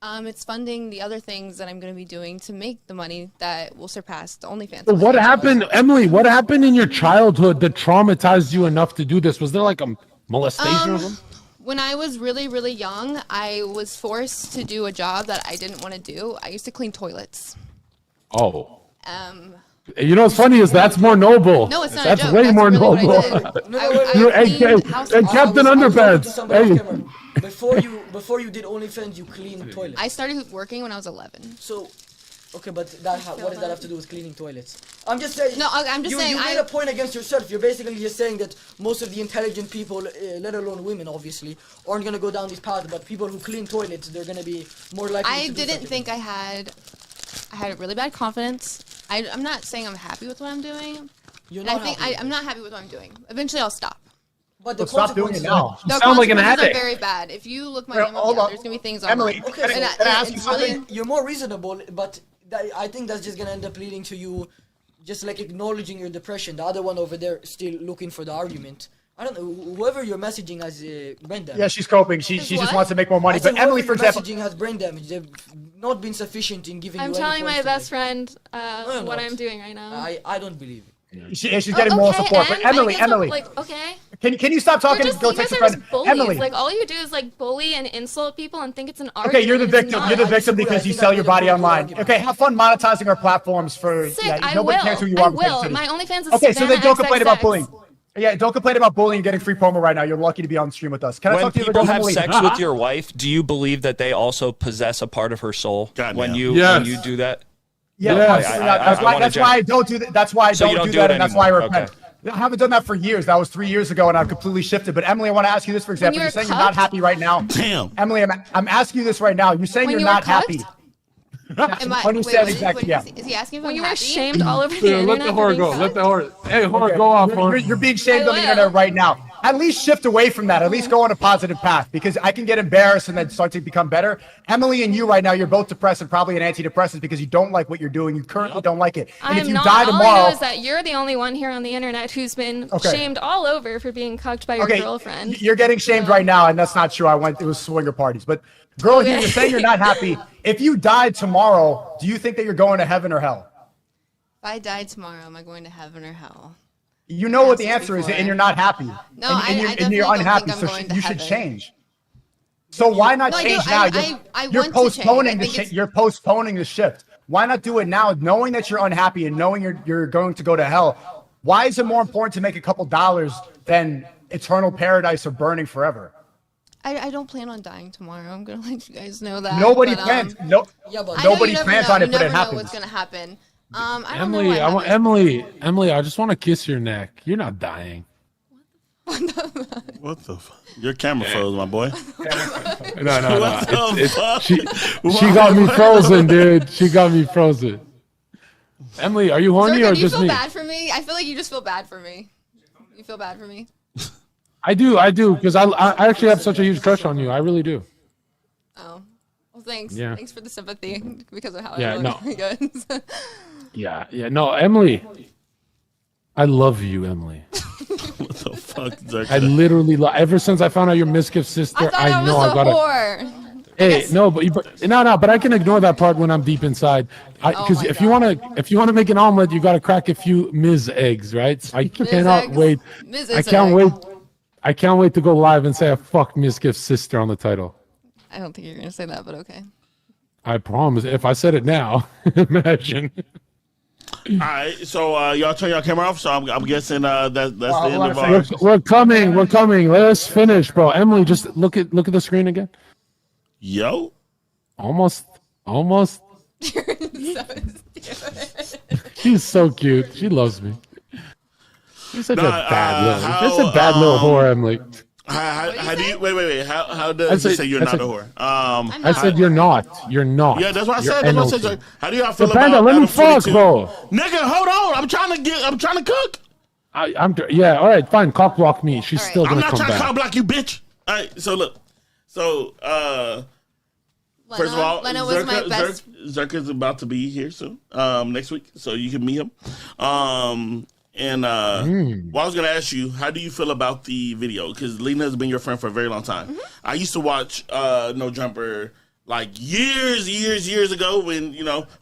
It's funding the other things that I'm going to be doing to make the money that will surpass the OnlyFans. But what money. happened, Emily? What happened in your childhood that traumatized you enough to do this? Was there like a molestation or something? When I was really, really young, I was forced to do a job that I didn't want to do. I used to clean toilets. Oh. Um, You know what's funny is that's more noble. no, it's not That's a joke. way That's more really noble. what I did. You're I cleaned houses. and Captain I was talking to Underpants. somebody off Hey. camera. Before you did OnlyFans, you cleaned toilets. I started working when I was 11. So, okay, but what does that have to do with cleaning toilets? I'm just saying. No, I'm just saying You made I- a point against yourself. You're basically just saying that most of the intelligent people, let alone women, obviously, aren't gonna go down this path. But people who clean toilets, they're gonna be more likely. I to do didn't such a think thing. I had really bad confidence. I'm not saying I'm happy with what I'm doing. You're And I not think happy. I'm not happy with what I'm doing. Eventually, I'll stop. But the Well, stop doing it consequences. now. You The sound like an consequences addict. are very bad. If you look my Well, name up, hold yeah, on. there's gonna be things Emily, online. Okay, so Can I and ask you it's something? really, you're more reasonable, but I think that's just gonna end up leading to you just like acknowledging your depression. The other one over there still looking for the argument. I don't know, whoever you're messaging has brain damage. Yeah, she's coping. She just what? wants to make more money. I said But Emily, whoever for you're example, messaging has brain damage. They've not been sufficient in giving I'm you any telling my points to best make. friend you're what not. I'm doing right now. I don't believe it. she's getting moral okay, support. But and I Emily, guess I'm, Emily, like, okay. can you stop talking You're and go you guys text your are friend? just bullies. Emily. Like all you do is like bully and insult people and think it's an argument. Okay, you're the It's victim. not. You're the I victim disagree. because I you think sell I your made a body good online. argument. Okay, have fun monetizing our platforms for Sick, yeah. I Nobody will. cares who you I are. will. My OnlyFans is Okay, so then don't Savannah complain about XXX. bullying. Yeah, don't complain about bullying and getting free promo right now. You're lucky to be on stream with us. Can I When talk to you people about have Emily? sex with your wife, do you believe that they also possess a part of her soul Goddamn. when you Yes. do that? Yeah, Yeah, absolutely I- not. I- That's I why. wanna That's why I don't do that. That's why I So you don't don't do do that, it and that's why I anymore. repent. Okay. I haven't done that for years. That was 3 years ago, and I've completely shifted. But Emily, I want to ask you this, for example. you're You're saying you're not cucked? happy right now. Damn. Emily, I'm asking you this right now. You're saying When you're you were not happy. cucked? Am I, Understand wait, exactly, what yeah. is he asking if When I'm you were happy? shamed all over the Yeah, internet. let the for whore being go. cucked? Let the whore. Hey, whore, Okay. go off, You're, whore. you're being shamed I on the will. internet right now. At least shift away from that. At least go on a positive path, because I can get embarrassed and then start to become better. Emily and you right now, you're both depressed and probably an antidepressant because you don't like what you're doing. You currently don't like it. And I if am you not. die All I tomorrow, know is that you're the only one here on the internet who's been Okay. shamed all over for being cucked by your okay, girlfriend. you're getting shamed right now, and that's not true. It was swinger parties. But girl, here, you're saying you're not happy. If you died tomorrow, do you think that you're going to heaven or hell? If I died tomorrow, am I going to heaven or hell? You know what the Asked answer is, before. and you're not happy. No, and, I and you're definitely don't unhappy, think I'm so going to you should heaven. change. So why not No, I do. change now? I You're want to change. postponing I the think shi it's- You're postponing the shift. Why not do it now, knowing that you're unhappy and knowing you're going to go to hell? Why is it more important to make a couple dollars than eternal paradise or burning forever? I don't plan on dying tomorrow. I'm gonna let you guys know that. Nobody but, plans. No, Yeah, but I know you nobody never plans know. on it, You but it never know happens. what's gonna happen. I don't Emily, know what happens. Emily, I just want to kiss your neck. You're not dying. What the fuck? Your camera froze, my boy. No. What the fuck? She got me frozen, dude. She got me frozen. Emily, are you horny Zherka, or do you just feel me? bad for me? I feel like you just feel bad for me. You feel bad for me? I do, because I actually have such a huge crush on you. I really do. Oh. Well, thanks. Yeah. Thanks for the sympathy because of how Yeah, I look. no. Good. Yeah. No, Emily. I love you, Emily. What the fuck, Zherka? I literally ever since I found out you're Miskiff's sister, I thought I was a gotta. whore. Hey, no, but I can ignore that part when I'm deep inside. Because my if you wanna make an omelet, you gotta crack a few Ms. eggs, right? So I cannot eggs. wait. Ms. I is can't egg. wait. I can't wait to go live and say I fucked Miskiff's sister on the title. I don't think you're gonna say that, but okay. I promise. If I said it now, imagine. All right, so y'all turn your camera off. So I'm guessing that's the end of our. We're coming. Let us finish, bro. Emily, just look at the screen again. Yo. Almost. You're so stupid. She's so cute. She loves me. She's such a bad little. She's a bad little whore, Emily. How do you wait? How does you say you're not a whore? I said you're not. You're not. Yeah, that's what I You're said. That's what I NLT. said. How do y'all feel Panda, about let me Adam fuck, 42? bro. Nigga, hold on. I'm trying to cook. Yeah, all right, fine. Cock block me. She's still I'm gonna not come trying to back. call block you, bitch. All right, so look. So first of all, Lena was my best. Zherka's about to be here soon. Next week, so you can meet him. And well, I was gonna ask you, how do you feel about the video? Because Lena has been your friend for a very long time. Mm-hmm. I used to watch No Jumper like years ago when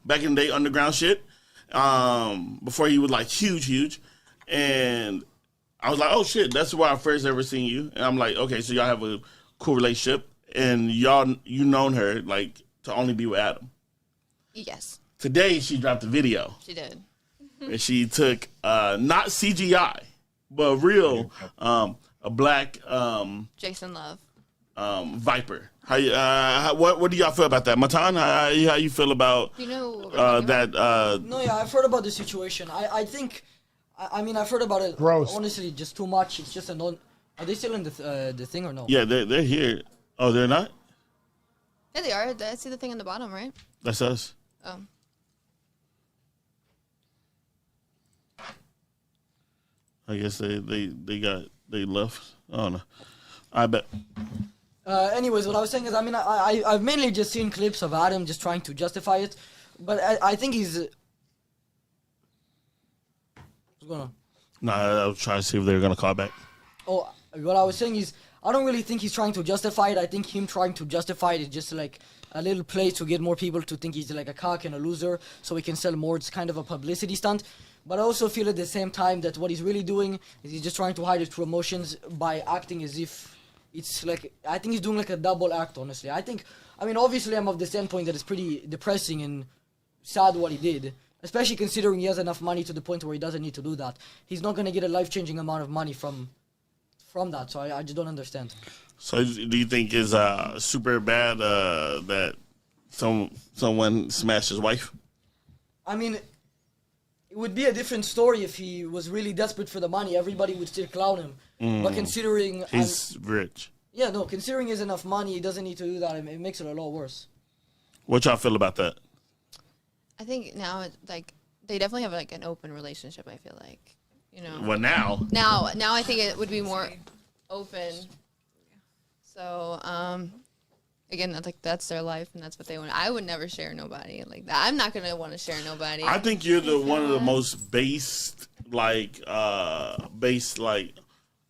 back in the day underground shit. Before he was like huge, and I was like, oh shit, that's where I first ever seen you. And I'm like, okay, so y'all have a cool relationship, and you known her like to only be with Adam. Yes, Today she dropped a video. she did. And she took not CGI, but real a black Jason Love. viper. What do y'all feel about that, Matan? How you feel about You know what we're talking about? that? No, yeah, I've heard about the situation. I think, I mean, I've heard about it. Gross. Honestly, just too much. It's just a non. Are they still in the thing or no? Yeah, they're here. Oh, they're not. Yeah, they are. I see the thing on the bottom, right? That's us. Oh. I guess they left. I don't know. I bet. Anyways, what I was saying is, I mean, I've mainly just seen clips of Adam just trying to justify it, but I think he's. What's going on? Nah, I was trying to see if they were gonna call back. Oh, what I was saying is, I don't really think he's trying to justify it. I think him trying to justify it is just like a little play to get more people to think he's like a cock and a loser, so he can sell more. It's kind of a publicity stunt. But I also feel at the same time that what he's really doing is he's just trying to hide his true emotions by acting as if it's like, I think he's doing like a double act, honestly. I mean, obviously I'm of the standpoint that it's pretty depressing and sad what he did, especially considering he has enough money to the point where he doesn't need to do that. He's not going to get a life-changing amount of money from that, so I just don't understand. So do you think it's super bad that someone smashed his wife? I mean, it would be a different story if he was really desperate for the money. Everybody would still clown him. But considering He's rich. Yeah, no, considering he has enough money, he doesn't need to do that. It makes it a lot worse. What y'all feel about that? I think now, like, they definitely have like an open relationship. I feel like, Well, now. Now I think it would be more open. So, again, that's their life and that's what they want. I would never share nobody like that. I'm not gonna want to share nobody. I think you're one of the most based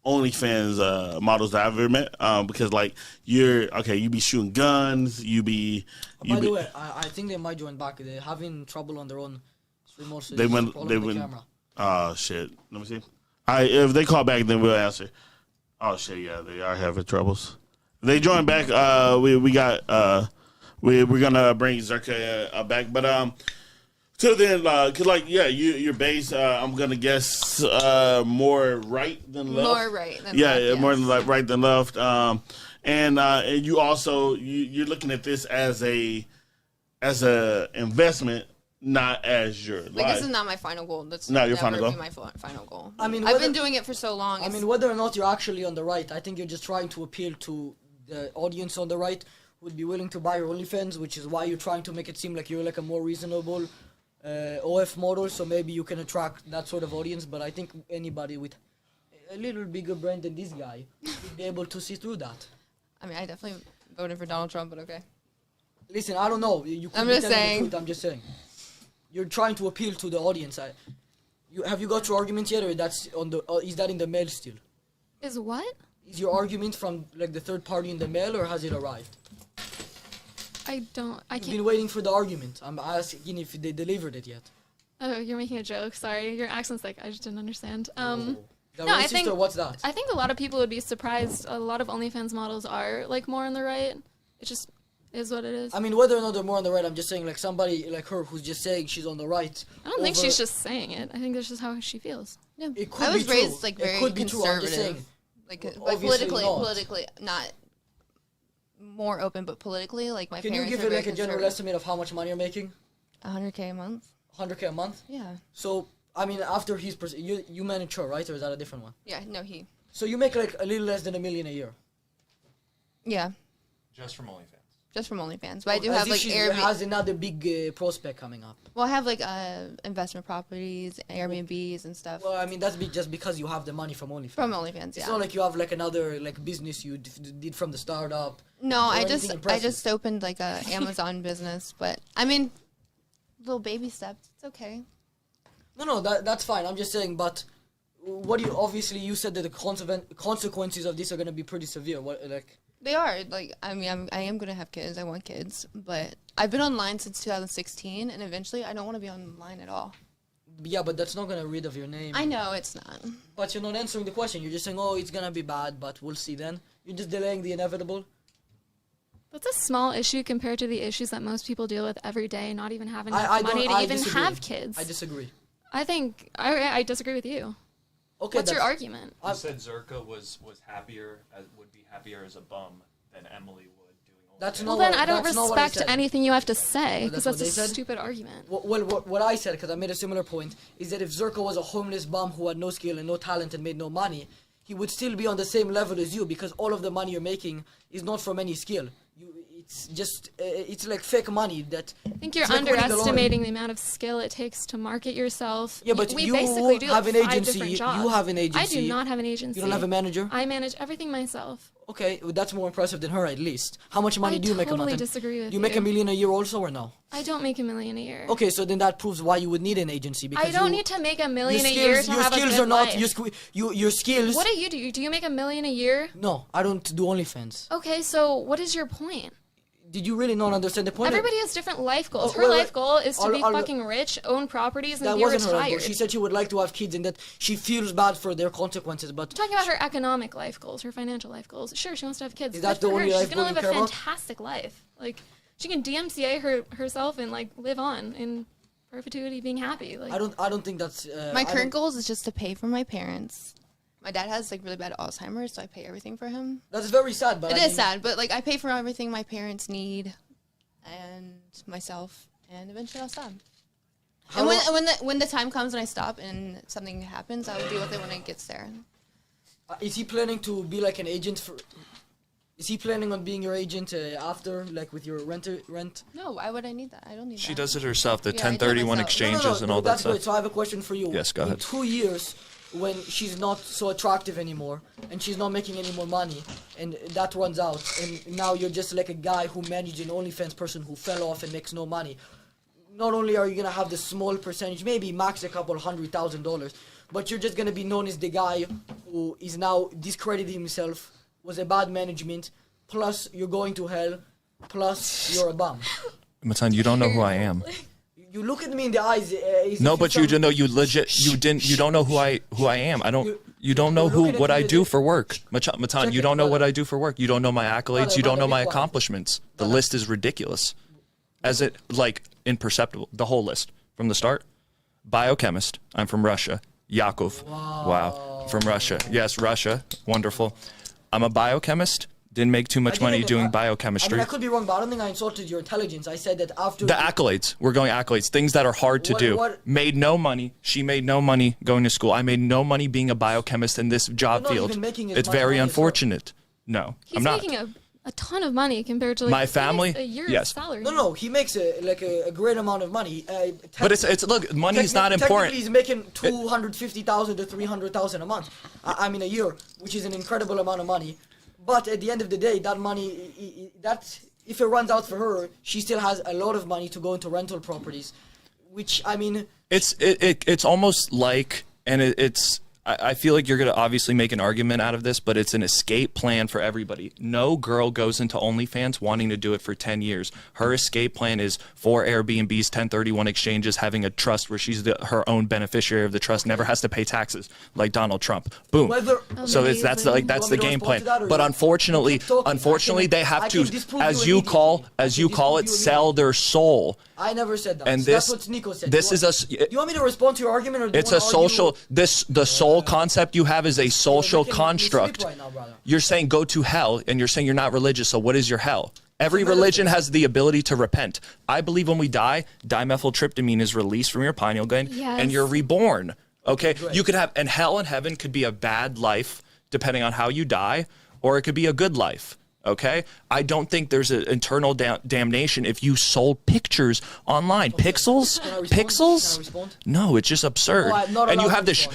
OnlyFans models that I've ever met. Because like you be shooting guns, By the way, I think they might join back. They're having trouble on their own remote. So they went. Camera. Oh shit! Let me see. If they call back, then we'll answer. Oh shit! Yeah, they are having troubles. They join back. We're gonna bring Zherka back, but till then, cause you're based. I'm gonna guess more right than left. More right than left. Yeah, more Yes. right than left. And you also you're looking at this as a investment not as your Like life. this is not my final goal. That's Not your never final goal? be my final goal. I mean, I've whether- been doing it for so long. I mean, whether or not you're actually on the right, I think you're just trying to appeal to the audience on the right who would be willing to buy your OnlyFans, which is why you're trying to make it seem like you're like a more reasonable OF model, so maybe you can attract that sort of audience. But I think anybody with a little bigger brain than this guy would be able to see through that. I mean, I definitely voted for Donald Trump, but okay. Listen, I don't know. You could I'm be just telling saying. the truth. I'm just saying. You're trying to appeal to the audience. Have you got your argument yet, or that's on the? Is that in the mail still? Is what? Is your argument from like the third party in the mail, or has it arrived? I You've can't. been waiting for the argument. I'm asking if they delivered it yet. Oh, you're making a joke. Sorry, your accent's like I just didn't understand. Is that No, I racist, think- or what's that? I think a lot of people would be surprised. A lot of OnlyFans models are like more on the right. It just is what it is. I mean, whether or not they're more on the right, I'm just saying like somebody like her who's just saying she's on the right. I don't think over- she's just saying it. I think that's just how she feels. Yeah. It could I was be true. raised like It very could be true, I'm just conservative. saying. Like, Well, like obviously politically, not. not more open, but politically, like my Can you parents give are it very like a general conservative. estimate of how much money you're making? 100K a month. 100K a month. Yeah. So I mean, after he's you manage her, right, or is that a different one? Yeah. No, he. So you make like a little less than $1 million a year. Yeah. Just from OnlyFans. Just from OnlyFans, but I do As have if like she Airbnb. has another big prospect coming up. Well, I have like investment properties, Airbnbs, and stuff Well, I mean that's just because you have the money from OnlyFans. from OnlyFans. It's Yeah. not like you have like another like business you did from the startup. No, or I anything just impressive. opened like a Amazon business, but I mean, little baby steps. It's okay. No, that's fine. I'm just saying, but what do you obviously you said that the consequences of this are gonna be pretty severe. What like? They are like I mean I am gonna have kids. I want kids, but I've been online since 2016, and eventually I don't want to be online at all. Yeah, but that's not gonna rid of your name. I know it's not. But you're not answering the question. You're just saying, oh, it's gonna be bad, but we'll see then. You're just delaying the inevitable. That's a small issue compared to the issues that most people deal with every day, not even having I enough money to I even disagree. have kids. I disagree. I think I disagree with you. Okay, What's your that's- argument? You said Zherka would be happier as a bum than Emily would doing OnlyFans. That's Well, not then what- I don't that's not what I respect said. anything you have to say Oh, because that's that's, what a they said? stupid argument. Well, what I said, because I made a similar point, is that if Zherka was a homeless bum who had no skill and no talent and made no money, he would still be on the same level as you because all of the money you're making is not from any skill. It's just, it's like fake money that... I think you're it's like winning the lottery. underestimating the amount of skill it takes to market yourself. Yeah, but we you basically do have like an 5 agency, different you jobs. have an I agency. do not have an agency. You don't have a manager? I manage everything myself. Okay, well, that's more impressive than her at least. How much money I do you make a month? totally And disagree with you make you. $1 million a year also or no? I don't make $1 million a year. Okay, so then that proves why you would need an agency because I don't you, need to make $1 your million a skills, year to your have skills a good are not life. your skills. What do you do? Do you make $1 million a year? No, I don't do OnlyFans. Okay, so what is your point? Did you really not understand the point? Everybody has different life goals. Oh, Her well, life goal is to I'll- be I'll- fucking rich, own properties, and That be wasn't her life goal. retired. She said she would like to have kids and that she feels bad for their consequences. But I'm talking about her economic life goals, her financial life goals. Sure, she wants to have kids. Is that Good the for only her. life She's goal gonna you live a care about? fantastic life. Like she can DMCA herself and like live on in perpetuity, being happy. Like I don't think that's My I current don't- goals is just to pay for my parents. My dad has like really bad Alzheimer's, so I pay everything for him. That's very sad, but It I is mean, sad, but like I pay for everything my parents need, and myself, and eventually I'll stop. How And do when the time comes and I stop and something happens, I will deal with it when it gets there. Is he planning to be like an agent for? Is he planning on being your agent after, like with your rent? No, why would I need that? I don't need that. She does it herself, the Yeah, I do it 1031 myself. exchanges and all that that's stuff. great. So I have a question for you. Yes, go In ahead. 2 years, when she's not so attractive anymore and she's not making any more money, and that runs out, and now you're just like a guy who managed an OnlyFans person who fell off and makes no money. Not only are you gonna have the small percentage, maybe max a couple $100,000, but you're just gonna be known as the guy who is now discrediting himself, was a bad management, plus you're going to hell, plus you're a bum. Matan, you don't know who I am. You look at me in the eyes. No, but you don't know. You don't know who I am. You don't know you're looking at what me I as do if- for work. Matan, you don't know what I do for work. You don't know my accolades. You don't know my accomplishments. The list is ridiculous. As it, like, imperceptible. The whole list. From the start. Biochemist. I'm from Russia. Yakov. Wow. From Russia. Yes, Russia. Wonderful. I'm a biochemist. Didn't make too much I money didn't- doing I biochemistry. mean, I could be wrong, but I don't think I insulted your intelligence. I said that after The accolades. We're going accolades. Things that are hard to do. Made no money. She made no money going to school. I made no money being a biochemist in this job not field. even making as It's much very money as her. unfortunate. No, He's I'm not. making a ton of money compared to like My he makes family? a year's Yes. salary. No, he makes a great amount of money. But it's look, money is not important. Technically, he's making 250,000 to 300,000 a month. I mean, a year, which is an incredible amount of money. But at the end of the day, that money, that if it runs out for her, she still has a lot of money to go into rental properties, which I mean, It's almost like, and it's. I feel like you're going to obviously make an argument out of this, but it's an escape plan for everybody. No girl goes into OnlyFans wanting to do it for 10 years. Her escape plan is 4 Airbnbs, 1031 exchanges, having a trust where she's her own beneficiary of the trust, never has to pay taxes like Donald Trump. Boom. So that's the game plan. But unfortunately, they have to, as you call it, sell their soul. I never said that. And That's what SNEAKO said. This is a. Do you want me to respond to your argument, or do It's you a want to argue? social. The soul concept you have is a social construct. Right now, brother. You're saying go to hell, and you're saying you're not religious. So what is your hell? Every religion has the ability to repent. I believe when we die, dimethyltryptamine is released from your pineal gland, and you're reborn. Okay, you could have, and hell and heaven could be a bad life depending on how you die, or it could be a good life. Okay, I don't think there's an eternal damnation if you sold pictures online. Pixels? Can I respond? Pixels? Can I respond? No, it's just absurd. No, I'm not and you allowed have to this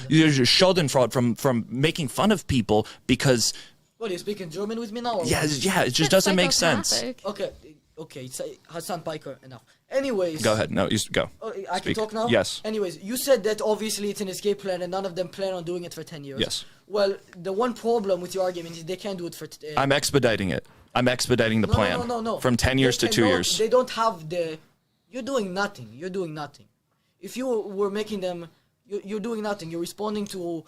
respond. Schadenfreude from making fun of people because. What, are you speaking German with me now? Or Yeah, what? it just doesn't make sense. Psychopathic. Okay, it's Hassan Piker enough. Anyways. Go ahead. No, you go. I can talk now? Yes. Anyways, you said that obviously it's an escape plan and none of them plan on doing it for 10 years. Yes. Well, the one problem with your argument is they can't do it for... I'm expediting it. I'm expediting the plan. No. From 10 years to 2 years. They don't have the... You're doing nothing. You're doing nothing. If you were making them... You're doing nothing. You're responding to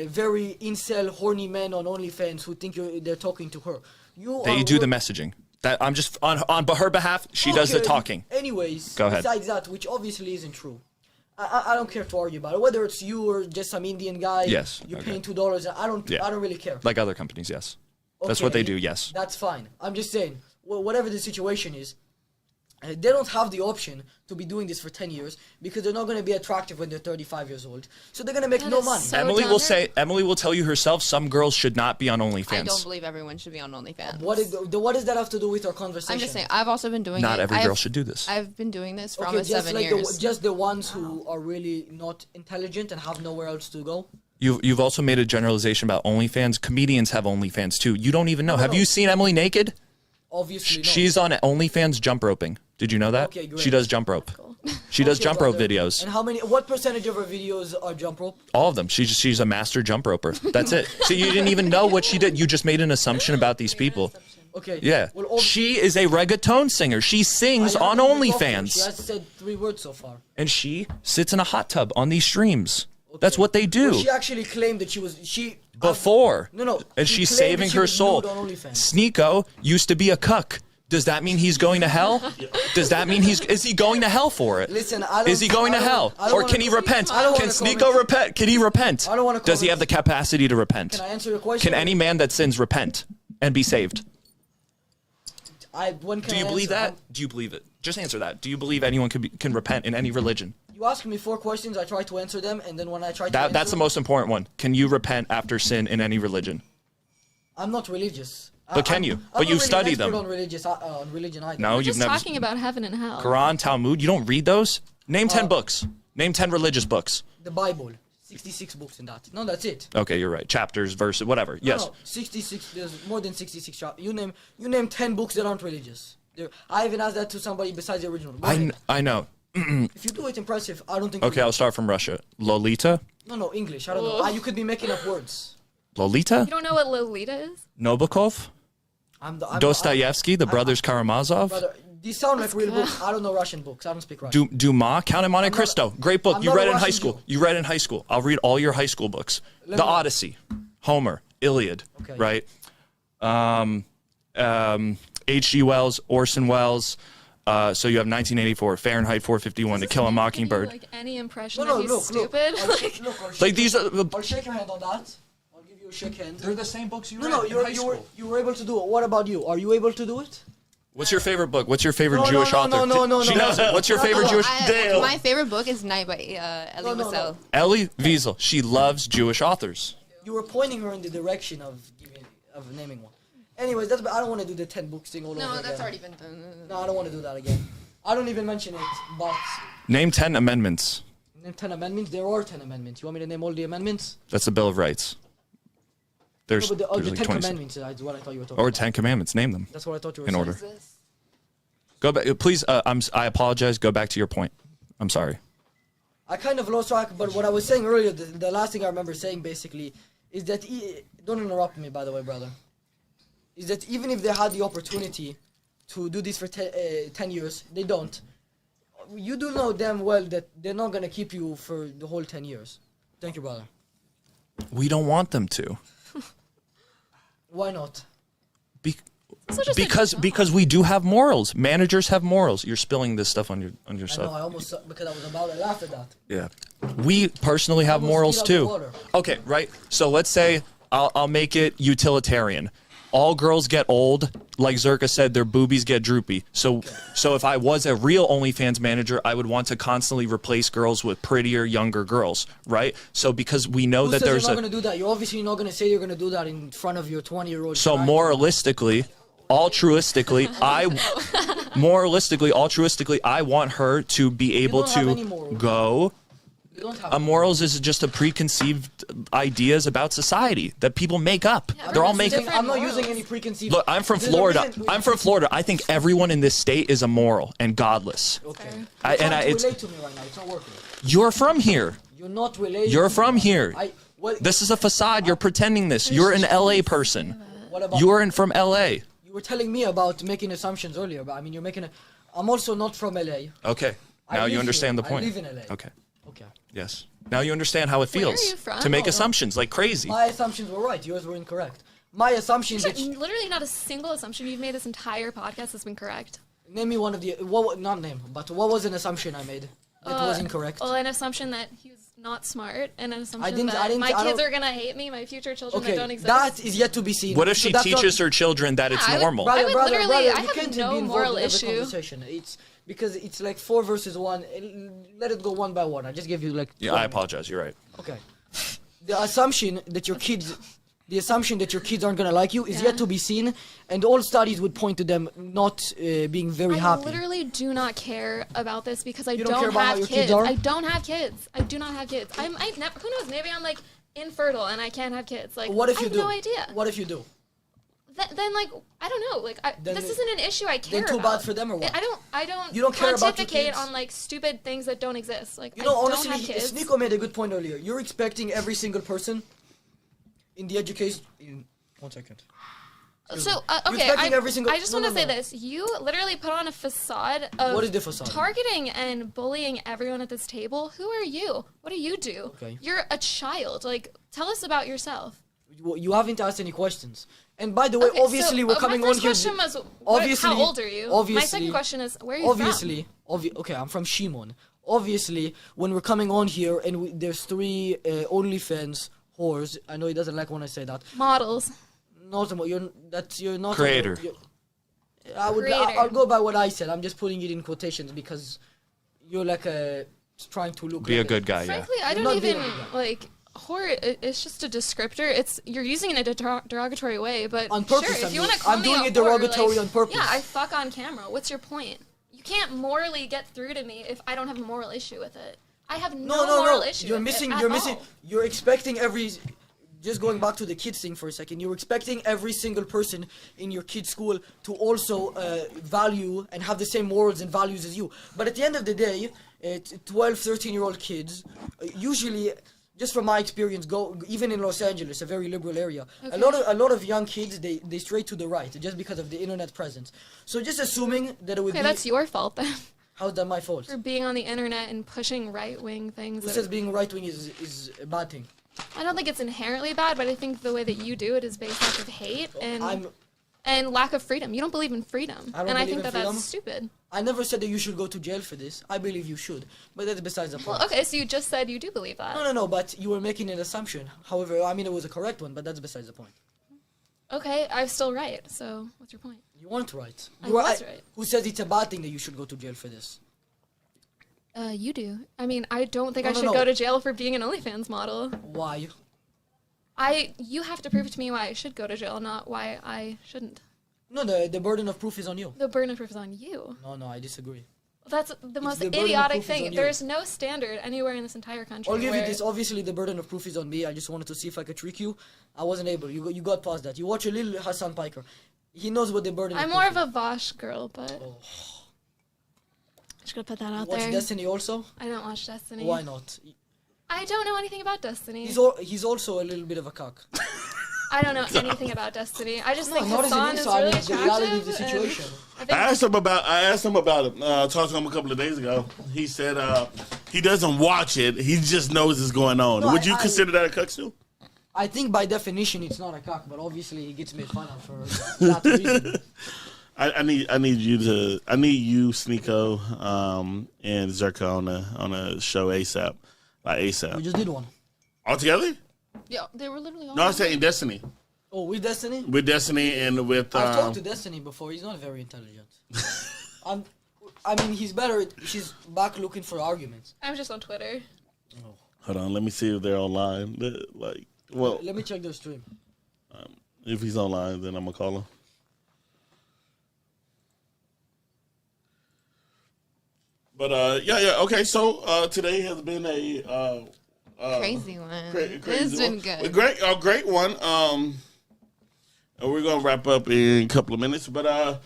very incel, horny men on OnlyFans who think they're talking to her. They do the messaging. That I'm just on her behalf. She does the talking. Anyways, go ahead. Besides that, which obviously isn't true, I don't care to argue about it. Whether it's you or just some Indian guy, yes, you're paying $2. I don't really care. Like other companies, yes. That's what they do. Yes. That's fine. I'm just saying, whatever the situation is, they don't have the option to be doing this for 10 years because they're not going to be attractive when they're 35 years old. So they're going to make no money. So Emily will tell you herself some girls should not be on OnlyFans. I don't believe everyone should be on OnlyFans. What does that have to do with our conversation? I'm just saying, I've also been doing Not it. every girl should do this. I've been doing this for Okay, almost just 7 like years. just the ones who are really not intelligent and have nowhere else to go. You've also made a generalization about OnlyFans. Comedians have OnlyFans too. You don't even know. Have you seen Emily naked? Obviously, no. She's on OnlyFans jump roping. Did you know that? Okay, great. She does jump rope. She does jump rope brother. videos. And what percentage of her videos are jump rope? All of them. She's a master jump roper. That's it. So you didn't even know what she did. You just made an assumption about these people. Okay. Yeah. Well, she is a reggaeton singer. She sings I on haven't even talked to her. She OnlyFans. has said 3 words so far. And she sits in a hot tub on these streams. That's what they do. Well, she actually claimed that Before. No. And she she's claimed saving that she her was soul. nude on OnlyFans. SNEAKO used to be a cuck. Does that mean he's going to hell? Does that mean is he going to hell for it? Listen, is he going to hell? Or can he repent? Can SNEAKO repent? Can he repent? I don't want to Does he have the capacity to repent? Can I answer your question? Can any man that sins repent and be saved? When can Do you I believe answer? that? Do you believe it? Just answer that. Do you believe anyone can repent in any religion? You ask me 4 questions, I try to answer them, and then when I try to answer That's the most important one. Can you repent after sin in any religion? I'm not religious. But can you? I'm But not you really study an expert them. on religion either. No, We're you've just never. talking about heaven and hell. Quran, Talmud. You don't read those? Name 10 books. Name 10 religious books. The Bible. 66 books in that. No, that's it. Okay, you're right. Chapters, verses, whatever. Yes. No, 66. There's more than 66 chapters. You name 10 books that aren't religious. I even asked that to somebody besides the original. I know. If you do it impressive, I don't think. Okay, I'll start from Russia. Lolita. No, English. I don't know. You could be making up words. Lolita. You don't know what Lolita is? Nabokov. Dostoevsky, the brothers Karamazov. Brother, these sound like real books. I don't know Russian books. I don't speak Russian. Dumas, Count of Monte Cristo. Great book. I'm You not read a in high Russian school. Jew. You read in high school. I'll read all your high school books. The Odyssey, Homer, Iliad, right? H.G. Wells, Orson Welles. So you have 1984, Fahrenheit 451, To Kill a Mockingbird. Like any impression No, that he's look. stupid. Look, Like these are. I'll shake your hand on that. I'll give you You shook hands. They're the same books you read No, in high school. you were able to do it. What about you? Are you able to do it? What's your favorite book? What's your favorite No, Jewish no, author? no. She knows it. What's your favorite Jewish? Damn. My favorite book is Night by Elie Wiesel. Elie Wiesel. She loves Jewish authors. You were pointing her in the direction of naming one. Anyways, I don't want to do the 10 books thing all over No, again. that's already been done. No, I don't want to do that again. I don't even mention it, but Name 10 amendments. name 10 amendments. There are 10 amendments. You want me to name all the amendments? That's the Bill of Rights. There's, No, but there's the like 10 20. commandments is what I thought you were talking Or about. 10 commandments. Name them That's what I thought you were in saying. order. Go back, please. I apologize. Go back to your point. I'm sorry. I kind of lost track, but what I was saying earlier, the last thing I remember saying basically, is that don't interrupt me, by the way, brother. Is that even if they had the opportunity to do this for 10 years, they don't. You do know damn well that they're not gonna keep you for the whole 10 years. Thank you, brother. We don't want them to. Why not? Because we do have morals. Managers have morals. You're spilling this stuff on I know, yourself. I almost, because I was about to laugh at that. Yeah. We personally have Almost morals spit out the too. water. Okay, right. So let's say I'll make it utilitarian. All girls get old. Like Zherka said, their boobies get droopy. So if I was a real OnlyFans manager, I would want to constantly replace girls with prettier, younger girls, right? So because we know Who that says there's you're not gonna do that? You're obviously not gonna say you're gonna do that in front of your 20-year-old. So altruistically, I want her to be able don't have any to morals. go. You don't have Morals is just a preconceived ideas about society that people make up. They're all making. different. I'm not morals. using any preconceived. Look, I'm from There's a Florida. reason- I'm from Florida. I think everyone in this state is immoral and godless. Okay. And Relate to me right now. It's not working. you're from here. You're not related. You're to from me. here. What, This is a facade. You're pretending this. You're an LA person. what about You're from LA. You were telling me about making assumptions earlier, but I mean, you're making a. I'm also not from LA. Okay. I Now live you understand here. the point. I live in LA. Okay. Okay. Yes. Now you understand how it Where are feels you from? to make No, no. assumptions like crazy. My assumptions were right. Yours were incorrect. My assumption that Literally not a single assumption you've made this entire podcast has been correct. name me one of the not name, but what was an assumption I made that was incorrect? Well, an assumption that he was not smart, and an assumption didn't- that my I kids don't- are gonna hate me, my future children Okay, that don't exist. that is yet to be seen. What if So she that's not- teaches her children that it's I would- normal? I would literally- I you have can't no be involved moral in every issue. conversation. It's because it's like 4 versus 1. Let it go one by one. I just give you like. Yeah, 20. I apologize. You're right. Okay. The assumption that your kids aren't gonna like you is yet to be seen, and all studies would point to them not being very I happy. literally do not care about this because I You don't care don't about how have your kids. kids are? I don't have kids. I do not have kids. Who knows? Maybe I'm like infertile and I can't have kids. Like, What if I you have do? no idea. What if you do? Then like I don't know. Like Then this it- isn't an issue I care then too about. bad for them or what? I don't. You don't care about your pontificate kids? on like stupid things that don't exist. Like You know, I honestly, don't have kids. SNEAKO made a good point earlier. You're expecting every single person in the education. One second. So You're okay, expecting every single- I just no, want to no, say no. this. You literally put on a facade of What is the facade? targeting and bullying everyone at this table. Who are you? What do you do? Okay. You're a child. Like, tell us about yourself. You haven't asked any questions. And by the way, Okay, obviously so, we're coming my on first here. question was, obviously, how old are you? Obviously, My second question is, where are you obviously, okay, I'm from Shimon. Obviously, when we're coming on here and there's 3 OnlyFans whores. I know he doesn't like when I say that. from? Models. Not you're not Creator. I'll go by what I said. I'm just putting it in quotations because you're like trying to look. Be a like good guy, yeah. Frankly, I You're don't not being even a good guy. like. Whore, it's just a descriptor. You're using it in a derogatory way, but On purpose, sure, I'm if you want to doing- call I'm me doing a it whore, derogatory like, on purpose. Yeah, I fuck on camera. What's your point? You can't morally get through to me if I don't have a moral issue with it. I have no moral issue. You're with missing. It at You're missing. all. You're expecting every. Just going back to the kids thing for a second, you're expecting every single person in your kid's school to also value and have the same morals and values as you. But at the end of the day, 12, 13-year-old kids, usually, just from my experience, even in Los Angeles, a very liberal area, a lot of young kids, they stray to the right just because of the internet presence. So just assuming that it would Okay, be. that's your fault then. How's that my fault? For being on the internet and pushing right-wing things. Who that says are- being right wing is a bad thing? I don't think it's inherently bad, but I think the way that you do it is based off of hate and I'm and lack of freedom. You don't believe in freedom, I don't and I believe think in that freedom. that's stupid. I never said that you should go to jail for this. I believe you should, but that's besides the point. Well, okay, so you just said you do believe that. No, but you were making an assumption. However, I mean, it was a correct one, but that's besides the point. Okay, I'm still right. So what's your point? You weren't right. I was right. Who says it's a bad thing that you should go to jail for this? You do. I mean, I don't think I should go to jail for being an OnlyFans model. Why? You have to prove to me why I should go to jail, not why I shouldn't. No, the burden of proof is on you. The burden of proof is on you. No, I disagree. That's the most the burden of idiotic proof is on thing. you. There's no standard anywhere in this entire country. I'll give you where- this. Obviously, the burden of proof is on me. I just wanted to see if I could trick you. I wasn't able. You got past that. You watch a little Hassan Piker. He knows what the burden I'm of more proof of a Vosh girl, but I'm just gonna put that out Watch there. Destiny also? I don't watch Destiny. Why not? I don't know anything about Destiny. He's also a little bit of a cock. I don't know anything about Destiny. I just think not as an Hassan is insult, I really mean, the reality of attractive. the situation. and I asked him about it. Talked to him a couple of days ago. He said he doesn't watch it. He just knows it's going on. No, Would you I- consider that a cuck too? I think by definition it's not a cock, but obviously he gets made fun of for that reason. I need you, SNEAKO, and Zherka on a show ASAP, like We ASAP. just did one. All together? Yeah, they were literally all. No, I'm saying Destiny. Oh, with Destiny? With Destiny and with I've talked to Destiny before. He's not very intelligent. I mean, he's better. She's back looking for arguments. I'm just on Twitter. hold on, let me see if they're online. Like, well, Let me check their stream. if he's online, then I'm gonna call him. But yeah. Okay, so today has been a Crazy one. crazy It's been one. good. Great one. And we're gonna wrap up in a couple of minutes. But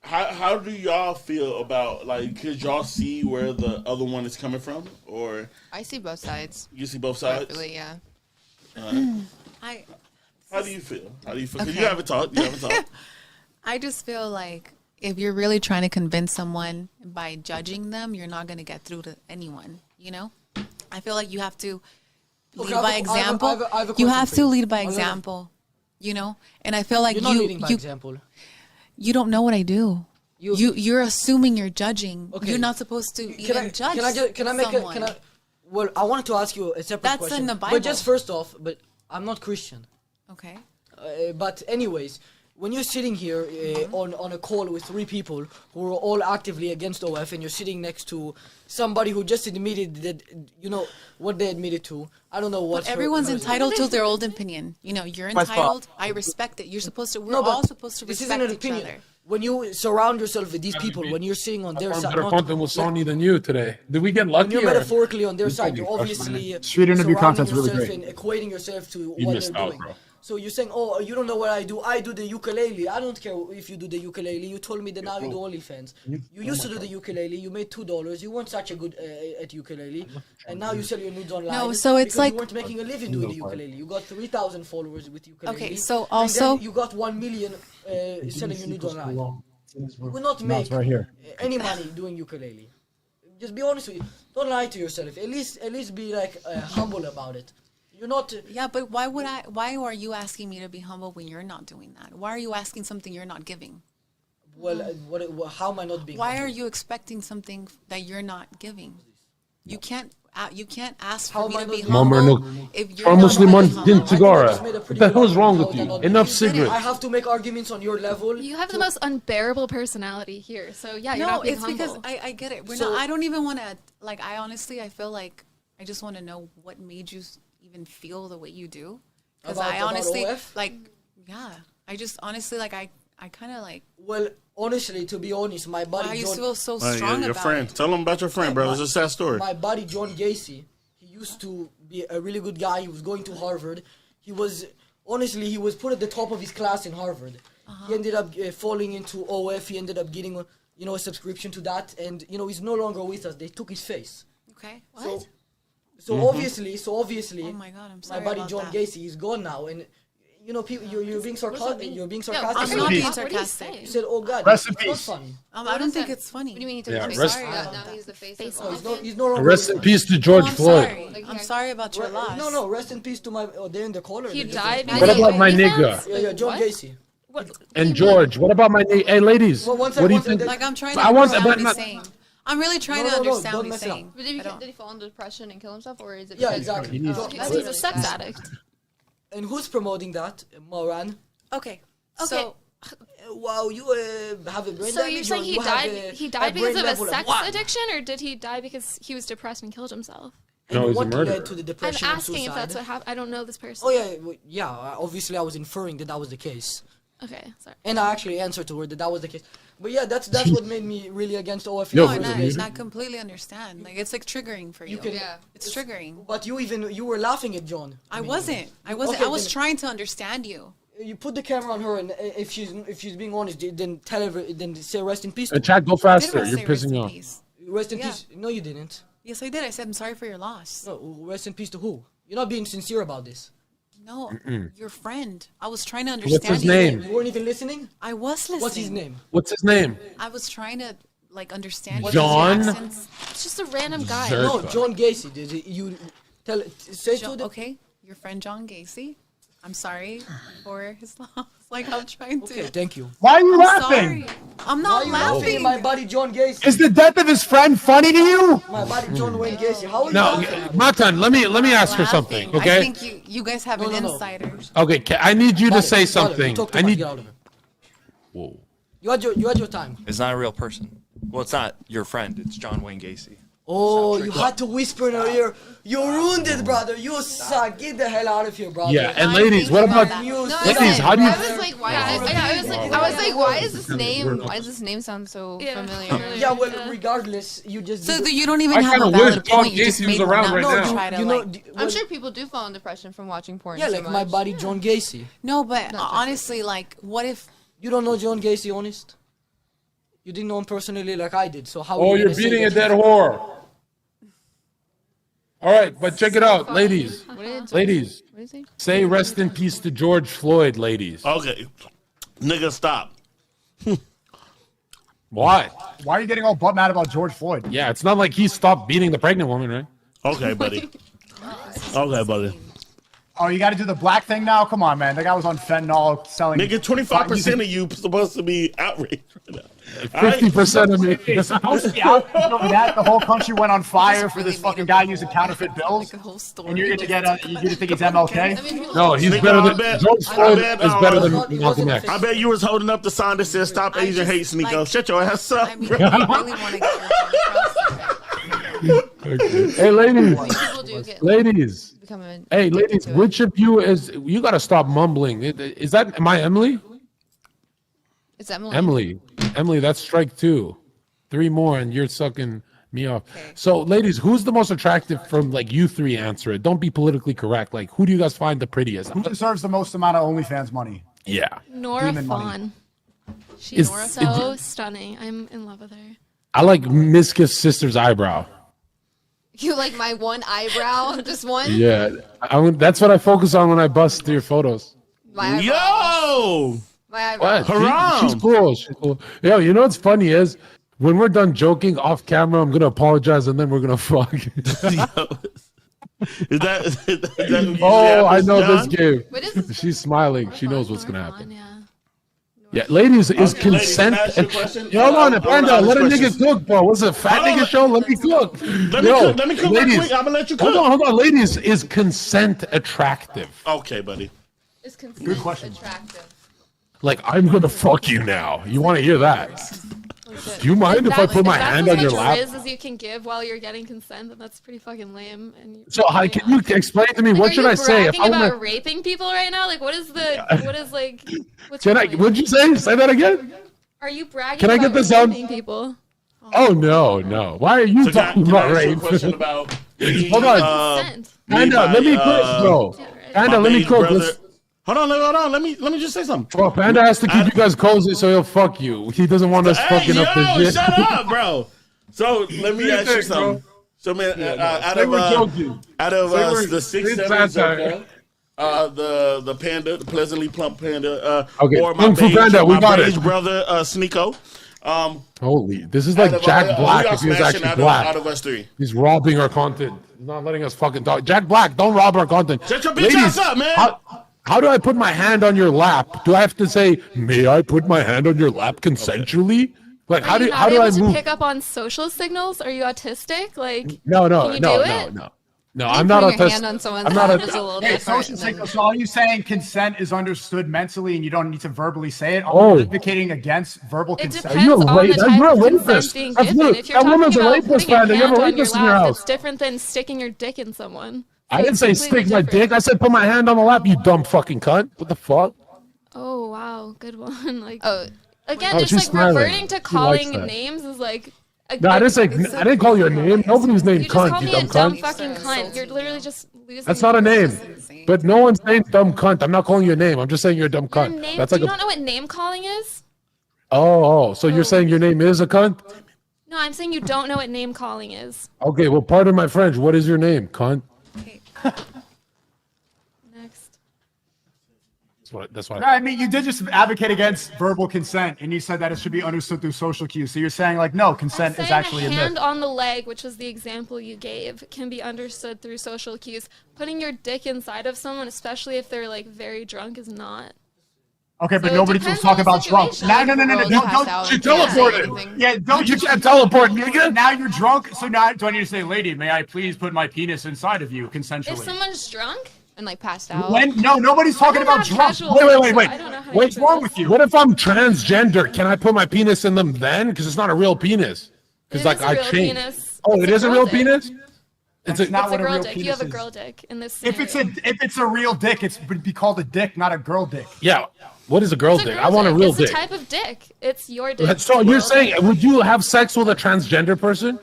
how do y'all feel about, like, could y'all see where the other one is coming from, or I see both sides. you see both sides? Really, yeah. How do you feel? 'Cause Okay. you haven't talked. I just feel like if you're really trying to convince someone by judging them, you're not going to get through to anyone, you know? I feel like you have to lead Okay, by example. I have a You question have for to you. lead by No, no. example, you know? And I feel like You're not leading by example. you don't know what I do. You're assuming you're judging. Okay. You're not supposed to even judge Can I make someone. well, I wanted to ask you a separate That's question. in the But Bible. just first off, but I'm not Christian. Okay. But anyways, when you're sitting here on a call with three people who are all actively against OF, and you're sitting next to somebody who just admitted that, you know, what they admitted to. I don't know what. But everyone's entitled to their own opinion. You know, you're entitled. I respect it. You're supposed to. We're all supposed to this respect isn't an each opinion. other. When you surround yourself with these people, when you're sitting on their I'm side, better not- content with Sony than you today. Did we get when lucky? you're or- metaphorically on their You side, told you're me, obviously Street interview surrounding content's really yourself great. and equating yourself to You what missed they're out, doing. bro. So you're saying, oh, you don't know what I do. I do the ukulele. I don't care if you do the ukulele. You told me that now you do OnlyFans. You used to do the ukulele. You made $2. You weren't such a good at ukulele, and now you sell your nudes online. No, so it's because like- you weren't making a living doing the ukulele. You got 3,000 followers with ukulele. Okay, so and then also- you got 1 million selling your nudes online. You will not No, make it's right here. any money doing ukulele. Just be honest with you. Don't lie to yourself. At least be like humble about it. You're not. Yeah, but why are you asking me to be humble when you're not doing that? Why are you asking something you're not giving? Well, how am I not being? Why humble? are you expecting something that you're not giving? You can't ask How for me am I to not be being humble humble? if you're From not Muslim being one humble. din cigara. just made a What pretty the good hell is point wrong how with they're you? not Enough being- cigarettes. I have to make arguments on your level. You have the most unbearable personality here, so yeah, you're No, not being it's humble. because I get it. So- I don't even want to, like, I honestly, I feel like I just want to know what made you even feel the way you do. Because I About honestly, OF? like, yeah, I just honestly, like, I kind of like, Well, honestly, to be honest, my buddy why you John, feel so strong your about friend. it. Tell them about your friend, bro. It's a sad story. my buddy John Gacy, he used to be a really good guy. He was going to Harvard. He was put at the top of his class in Harvard. He ended up falling into OF. He ended up getting a subscription to that, and he's no longer with us. They took his face. Okay. So obviously, Oh my God, I'm my sorry buddy about John that. Gacy is gone now, and people, you're being sarcastic. You're being sarcastic. I'm What not are you being sarcastic? sarcastic. You said, "Oh God, Rest in it's not peace. funny." I don't think it's funny. What do you mean he Yeah, took his rest- face? Sorry Now about he's the face Face of off. He's no longer. Rest in with us. peace to George Oh, I'm Floyd. sorry. Like, I'm sorry about your loss. No, rest in peace to my. Oh, they're in the caller. He They're died. different. What about my OnlyFans? nigga? Yeah, John What? Gacy. And George, what about my hey ladies? Well, what do you think? Like, I'm trying to I want- understand but what he's not- saying. I'm really trying to No, understand don't what he's mess it up. saying. But did he fall into depression and kill himself, or is it? Yeah, because- exactly. He's a sex addict. And who's promoting that? Moran. Okay. So Wow, you have a brain So damage. you're saying or he you have died? He a died brain because of a level sex 1? addiction, or did he die because he was depressed and killed himself? And No, he's a what murderer. led to the I'm depression and asking if suicide? that's what happened. I don't know this person. Oh yeah, yeah. Obviously, I was inferring that was the case, Okay, sorry. and I actually answered to her that was the case. But yeah, that's what made me really against OFE. Yo, No, in the and first I, place. and I completely understand. Like, it's like triggering for you. You can- Yeah. It's triggering. But you were laughing at John. I mean, wasn't. I wasn't. Okay, I was then- trying to understand you. You put the camera on her, and if she's being honest, then tell her, then say rest in peace. to her. Chad, go I did faster. want to You're say rest pissing in me off. peace. Rest in Yeah. peace. No, you didn't. Yes, I did. I said I'm sorry for your loss. No, rest in peace to who? You're not being sincere about this. No, your friend. I was trying to What's understand his you. name? You weren't even listening. I was listening. What's his name? What's his name? I was trying to like understand John? your accents. It's just a random guy. Zherka. No, John Gacy. Did you say to John, the? okay, your friend John Gacy. I'm sorry for his loss. Like, I'm trying to. Okay, thank you. Why are you I'm laughing? sorry. I'm Why not are you laughing at laughing. my buddy John Gacy? Is the death of his friend funny to you? My buddy John Wayne Gacy. How are you No, laughing? Matan, let me ask her Laughing. something, I okay? think you guys have No, an no, no. insider. Okay, I need you to say You something. talk too I much, need. get out of it. Whoa. You had your time. It's not a real person. Well, it's not your friend. It's John Wayne Gacy. Oh, you had to whisper in her ear. You ruined it, brother. You suck. Get the hell out of here, brother. Yeah, and I'm ladies, what thinking about about You No, suck. ladies? How do you? I was like, why? I was like, why is this name? Why does this name sound so Yeah. familiar? Yeah, well, regardless, you just. So did- you don't even I have kinda a valid wish John point. You just Gacy was made one around up right to now. try to, you know, like- I'm well, sure people do fall in depression from watching porn. yeah, so like much. my buddy John Gacy. No, but Not honestly, like, what if? You don't know John Gacy, honest? You didn't know him personally like I did, so how? Oh, are you you're gonna say beating a that dead whore. All right, but check it out, ladies. What did Ladies, What is he? say rest in peace to George Floyd, ladies. Okay, nigga, stop. Why? Why are you getting all butt mad about George Floyd? Yeah, it's not like he stopped beating the pregnant woman, right? Okay, buddy. Okay, buddy. Oh, you got to do the black thing now? Come on, man. The guy was on fentanyl selling. Nigga, 25% of you supposed to be outraged right now. 50% of me. This supposed to be out. That the whole country went on fire for this fucking guy using counterfeit bills. Like a whole story. And you're gonna get you gonna think he's MLK? No, he's Nigga, better I than bet- George I Floyd bet, is better than It Malcolm wasn't X. I bet you was holding up the sign that says "Stop I Asian just, Hate, Sneako." like- Shut your ass up. I mean, I really want to get your point across. Hey, ladies, People do get ladies. become a, Hey, ladies, to it. which of you is? You gotta stop mumbling. Is that? Am I Emily? It's Emily. Emily, that's strike 2. 3 more, and you're sucking me off. So, ladies, who's the most attractive from like you three? Answer it. Don't be politically correct. Like, who do you guys find the prettiest? Who deserves the most amount of OnlyFans money? Yeah. Nora Demon money. Fawn. Is- She's so stunning. I'm in love with her. I like Miska's sister's eyebrow. You like my one eyebrow? Just one? Yeah, that's what I focus on when I bust through your photos. My eyebrow. Yo, My eyebrow. What? Haram. She's cool. She's cool. Yo, you know what's funny is when we're done joking off camera, I'm gonna apologize and then we're gonna fuck. is that Oh, I know this John? game. What is She's smiling. She knows what's gonna Nora happen. Fawn, yeah. Yeah, ladies, is Okay, ladies, consent? can I ask you a question? Yo, hold on, I wanna Panda, ask let a nigga questions. cook, bro. What's it, fat Hold on. nigga show? Let me cook. Let me Yo, cook. Let me cook real ladies, quick. I'ma let you cook. Hold on, ladies. Is consent attractive? Okay, buddy. Is consent question. attractive? Like, I'm gonna fuck you now. You want to hear that? Do you mind if I put my hand on your lap? If that's as much riz as you can give while you're getting consent, then that's pretty fucking lame. And So, hi, can you explain to me Like, what are should you I say if bragging I about want? raping people right now? Like, what is like? What's Can your I? point? What'd you say? Say that again. Are you bragging? Can I get about this on- raping people? Oh no. Why are you So talking can I about ask you a rape? question about? Hold on. Consent. Panda, let me cook, bro. Yeah, right. Panda, let me beige cook. brother- Let's- Hold on. Let me just say something. Well, Panda has to keep you guys cozy, so he'll fuck you. He doesn't want us Hey, fucking up yo, his shit. shut up, bro. So let me you ask you think, something. So man, out Say of we're joking. out of Say we're- the 6 it's 7 satire. Zherka, the panda, the pleasantly plump panda, Okay, or my Kung Fu beige, Panda, we my got beige it. brother SNEAKO. Holy, this is like Out of- Jack who Black y'all if he was smashing actually out of black. us three. He's robbing our content. He's not letting us fucking talk. Jack Black, don't rob our content. Shut your bitch ass up, man. How do I put my hand on your lap? Do I have to say, "May I put my hand on your lap consensually"? Like, Are you not how do I able move? to pick up on social signals? Are you autistic? Like, No, can you do it? No, I'm not Putting your autistic. hand on someone's I'm not lap a- is a little Hey, different social than- signals. So are you saying consent is understood mentally and you don't need to verbally say it? Are Oh. you advocating against verbal It consent? depends you a on the rapist? type You're a of consent rapist. being That's given. good. If you're That talking woman's a about rapist, putting man. a They have hand a on your rapist in your lap, house. it's different than sticking your dick in someone. I So didn't it's say completely stick my different. dick. I said put my hand on the lap. You dumb fucking cunt. What the fuck? Oh wow, good one. Like Oh, again, Oh, just she's like smiling. reverting to She likes calling that. names is like. No, I didn't say. I didn't call you a name. Nobody's named You just cunt. called You me a dumb dumb cunt. fucking cunt. You're literally just losing. That's not a name. But no one's named dumb cunt. I'm not calling you a name. I'm just saying you're a dumb Your cunt. name, That's do like you a. not know what name calling is? So you're saying your name is a cunt? No, I'm saying you don't know what name calling is. Okay, well, pardon my French. What is your name, cunt? Next. That's what. No, I mean, you did just advocate against verbal consent, and you said that it should be understood through social cues. So you're saying, like, no, consent is Saying actually a a hand myth. on the leg, which was the example you gave, can be understood through social cues. Putting your dick inside of someone, especially if they're like very drunk, is not. Okay, but So it nobody was depends talking on the about drunk. situation. No. Girls Don't, pass out She and can't say teleported. anything. yeah, don't You can't teleport, nigga. Now you're drunk, so now do I need to say, lady, may I please put my penis inside of you consensually? If someone's drunk, and like passed out. When? No, nobody's talking I don't about have drunk. casual Wait. sex, so I don't know how to What's answer wrong this. with you? What if I'm transgender? Can I put my penis in them then? Because it's not a real penis. Because It like is a I real changed. penis. Oh, It's it is a girl real dick. penis. It's That's a, not It's a what a girl real dick. penis You have a is. girl dick in this If scenario. it's a real dick, it would be called a dick, not a girl dick. yeah. What is a girl It's a dick? girl I want a dick. real It's dick. a type of dick. It's your dick. So you're saying, would you have sex with a transgender person?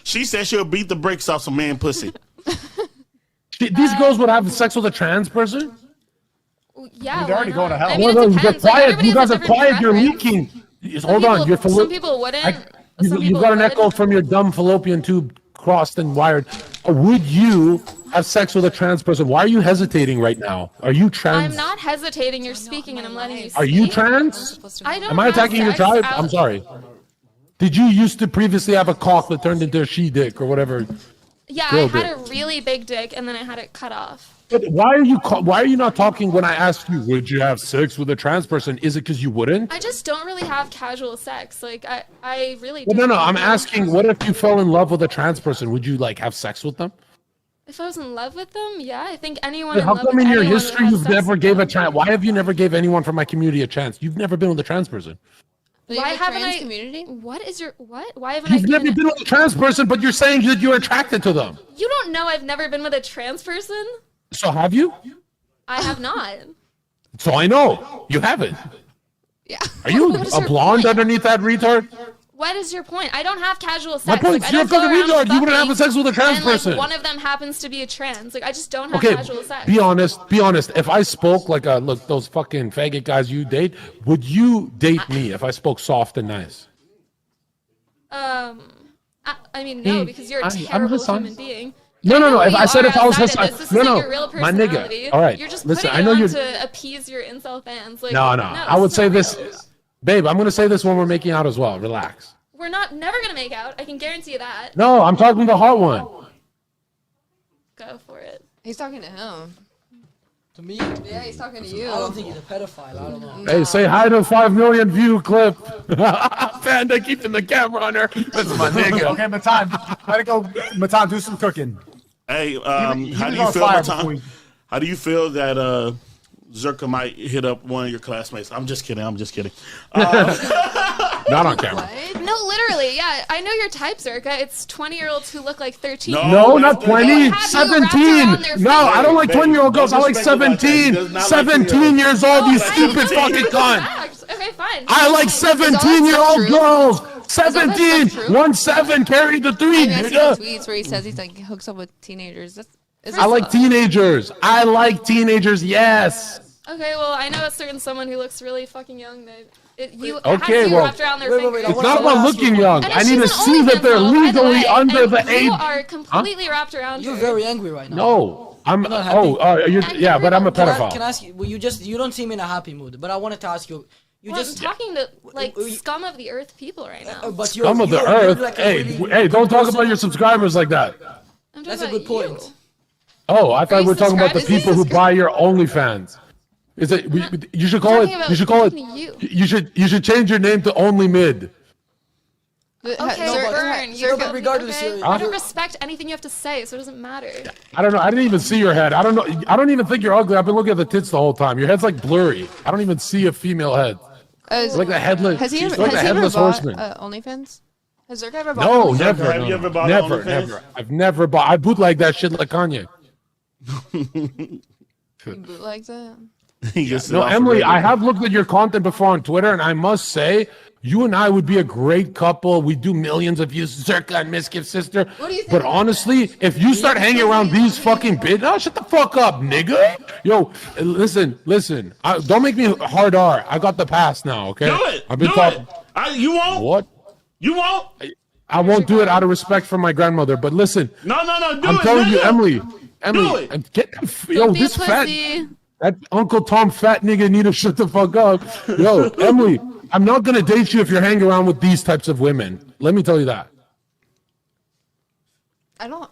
She said she'll beat the brakes off some man pussy. These girls would have sex with a trans person? Yeah, they're already why going to not? hell. I mean, Well, it no, you're depends. Like, quiet. everybody You has guys a are different quiet. You're preference. leaking. Some Hold on. people- You're some people wouldn't. Some You've people got an would. echo from your dumb fallopian tube crossed and wired. Would you have sex with a trans person? Why are you hesitating right now? Are you trans? I'm not hesitating. You're speaking, and I'm letting you speak. Are you trans? I don't. Am I have attacking your sex tribe? out- I'm sorry. Did you used to previously have a cock that turned into a she dick or whatever? Yeah, girl I had dick? a really big dick, and then I had it cut off. But why are you not talking when I asked you, would you have sex with a trans person? Is it because you wouldn't? I just don't really have casual sex. Like I really. Well, no, don't. I'm asking, what if you fell in love with a trans person? Would you like have sex with them? If I was in love with them, yeah, I think anyone. But in how love come with in your anyone would history have you've sex never with gave a them. trans? Why have you never gave anyone from my community a chance? You've never been with a trans person. Do you Why have a haven't trans I? community? What is your what? Why haven't I? You've never given been with a trans person, but you're saying that you're attracted to them. You don't know I've never been with a trans person. So have you? I have not. So I know you haven't. Yeah. Are you What is a your blonde point? underneath that retard? What is your point? I don't have casual sex. My point Like, is I you're a don't go fucking around retard. You wouldn't have fucking, sex with a trans and, like, person. one of them happens to be a trans. Like I just don't have Okay, casual sex. be honest. Be honest. If I spoke like look, those fucking faggot guys you date, would you date me if I spoke soft and nice? I mean, no, because you're a I'm terrible Hassan. human being. No, I no, know no. who If you I said are if I was outside of Hassan, this. This no, isn't no, your real my personality. nigga. All right, You're just listen. putting I know it you're. on to appease your incel fans. Like, No, no. I would it's say not this, real. babe. I'm gonna say this when we're making out as well. Relax. We're never gonna make out. I can guarantee you that. No, I'm talking the hot one. Go for it. He's talking to him. To me, Yeah, he's talking to you. I don't think he's a pedophile. I don't know. Hey, say hi to 5 million view clip. Panda keeping the camera on her. That's my nigga. Okay, Matan, let it go. Matan, do some cooking. Hey, He how was do you on feel, fire Matan? before he- How do you feel that Zherka might hit up one of your classmates? I'm just kidding. Not on camera. No, literally, yeah. I know your type, Zherka. It's 20-year-olds who look like 13. No, not that's- 20, They have you wrapped 17. around their No, finger. I don't like Babe, 20-year-old girls. I don't like disrespect me like that. He 17. does not like 17 years old, you I stupid don't fucking think cunt. it's fact. Okay, fine. I like stuff 17-year-old true? girls. that 17. stuff true? 1-7, carry the 3, I guess nigga. he tweets where he says he's like hooks up with teenagers. I like teenagers. I like teenagers, yes. Okay, well, I know a certain someone who looks really fucking young that has Okay, you well, wrapped around their wait, finger. wait, I It's wanna- not about looking young. And I she's need to an see that OnlyFans they're model, by the legally way, under and the age. You are completely wrapped around You're her. very angry right now. No, I'm. not happy. Yeah, but I'm a Can I pedophile. ask you? Well, you don't seem in a happy mood. But I wanted to ask you. You Well, just I'm talking to like you- scum of the earth people right now. But you're Scum of the you're earth. like a Hey, really hey, don't good talk person. about your subscribers like that. I'm talking That's a about good point. you. Oh, I thought we you were talking about the subscribing? people who buy your OnlyFans. Is it? You should call it. talking about You should call it. you. You should change your name to Only Mid. Okay, but- Burn. no, You're but regardless, okay? you're- I don't respect anything you have to say, so it doesn't matter. I don't know. I didn't even see your head. I don't know. I don't even think you're ugly. I've been looking at the tits the whole time. Your head's like blurry. I don't even see a female head. It's like the headless. Has he It's ever, like the has he ever headless bought horseman. OnlyFans? Has Zherka ever bought No, OnlyFans? never. Have you ever bought Never, OnlyFans? never. I've never bought. I bootleg that shit like Kanye. You bootlegs it? He gets it No, off Emily, the I have looked at your content before on Twitter, and I must say, you and I would be a great couple. We do millions of views, Zherka and Miskiff sister. What do you think? But honestly, if you start hanging around these fucking bitches, shut the fuck up, nigga. Yo, listen. Don't make me hard R. I got the pass now, okay? Do it. I've been Do talking. it. You won't. What? You won't. I won't do it out of respect for my grandmother. But listen, No. Do I'm it. telling you, nigga. Emily, Do it. and get yo, Don't be a this fat. pussy. That Uncle Tom fat nigga need to shut the fuck up. Yo, Emily, I'm not gonna date you if you're hanging around with these types of women. Let me tell you that. I don't.